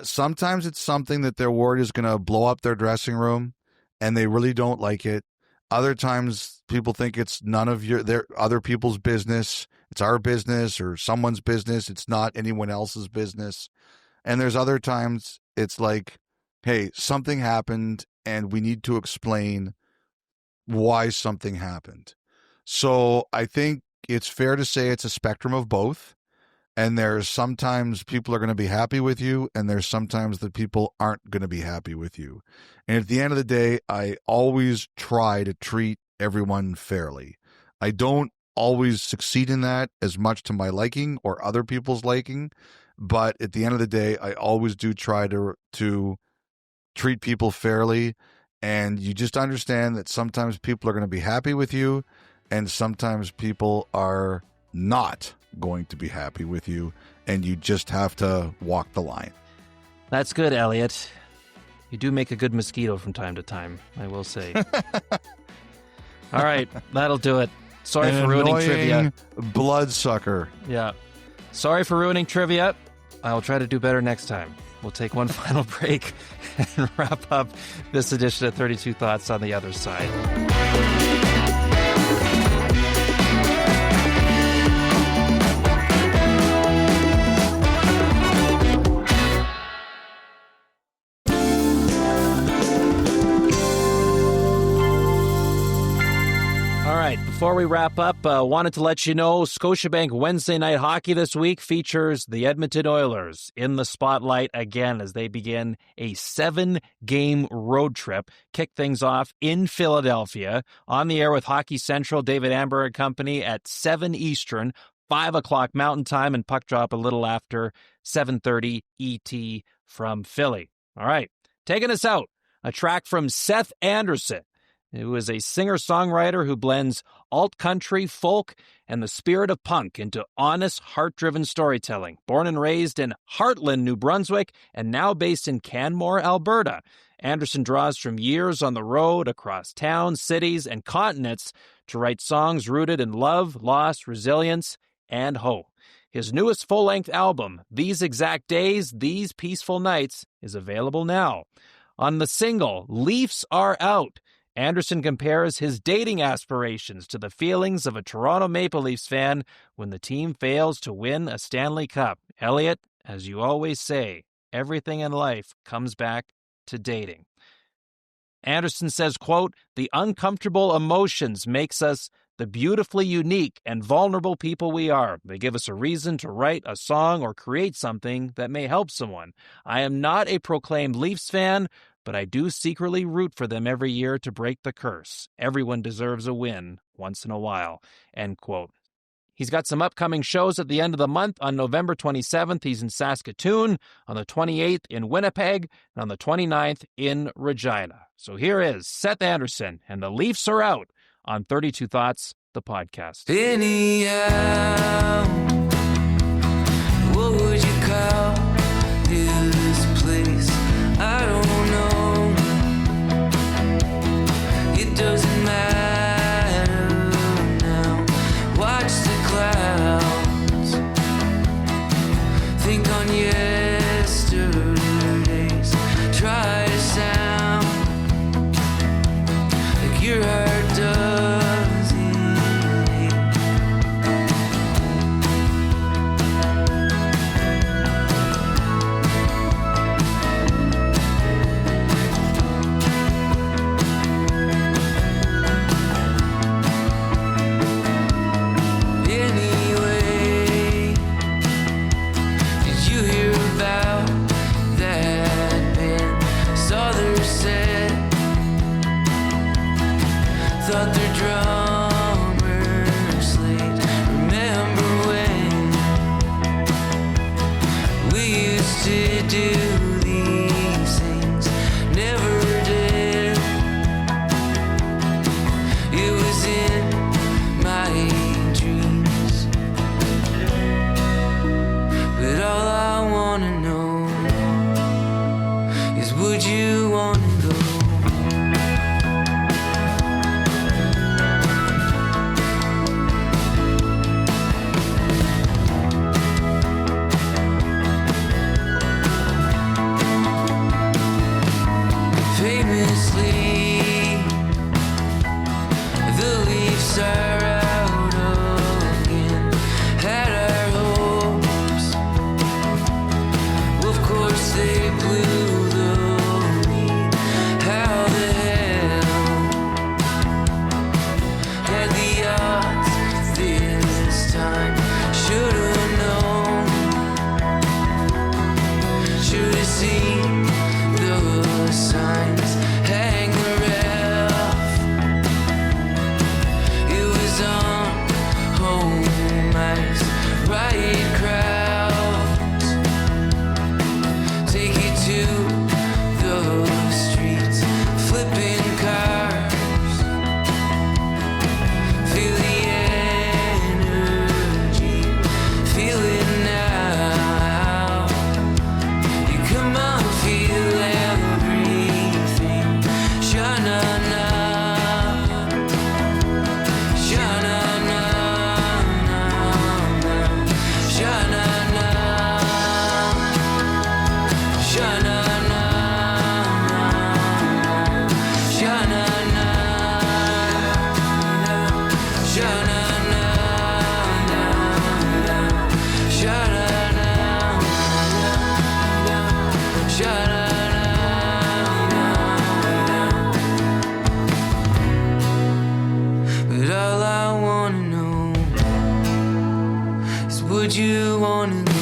Sometimes it's something that their word is going to blow up their dressing room and they really don't like it. Other times people think it's none of their other people's business. It's our business or someone's business. It's not anyone else's business. And there's other times it's like, hey, something happened and we need to explain why something happened. So I think it's fair to say it's a spectrum of both. And there's sometimes people are going to be happy with you, and there's sometimes that people aren't going to be happy with you. And at the end of the day, I always try to treat everyone fairly. I don't always succeed in that as much to my liking or other people's liking, but at the end of the day, I always do try to treat people fairly. And you just understand that sometimes people are going to be happy with you, and sometimes people are not going to be happy with you, and you just have to walk the line. That's good, Elliotte. You do make a good mosquito from time to time, I will say. All right, that'll do it. Sorry for ruining trivia. Bloodsucker. Yeah. Sorry for ruining trivia. I'll try to do better next time. We'll take one final break and wrap up this edition of 32 Thoughts on the other side. Before we wrap up, wanted to let you know Scotiabank Wednesday Night Hockey this week features the Edmonton Oilers in the spotlight again as they begin a 7-game road trip. Kick things off in Philadelphia. On the air with Hockey Central, David Amber and company at 7 Eastern, 5 o'clock Mountain Time, and puck drop a little after 7:30 ET from Philly. All right, taking us out, a track from Seth Anderson, who is a singer-songwriter who blends alt-country, folk, and the spirit of punk into honest, heart-driven storytelling. Born and raised in Heartland, New Brunswick, and now based in Canmore, Alberta, Anderson draws from years on the road across towns, cities, and continents to write songs rooted in love, loss, resilience, and hope. His newest full-length album, These Exact Days, These Peaceful Nights, is available now. On the single, Leafs Are Out, Anderson compares his dating aspirations to the feelings of a Toronto Maple Leafs fan when the team fails to win a Stanley Cup. Elliotte, as you always say, everything in life comes back to dating. Anderson says, quote, "The uncomfortable emotions makes us the beautifully unique and vulnerable people we are. They give us a reason to write a song or create something that may help someone. I am not a proclaimed Leafs fan, but I do secretly root for them every year to break the curse. Everyone deserves a win once in a while," end quote. He's got some upcoming shows at the end of the month. On November 27th, he's in Saskatoon, on the 28th in Winnipeg, and on the 29th in Regina. So here is Seth Anderson and the Leafs Are Out on 32 Thoughts, the podcast. Anyhow, what would you call this place? I don't know. It doesn't matter now. Watch the clouds. Think on yesterdays. Try to sound like your heart doesn't ache. Would you wanna go?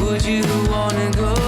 Would you wanna go?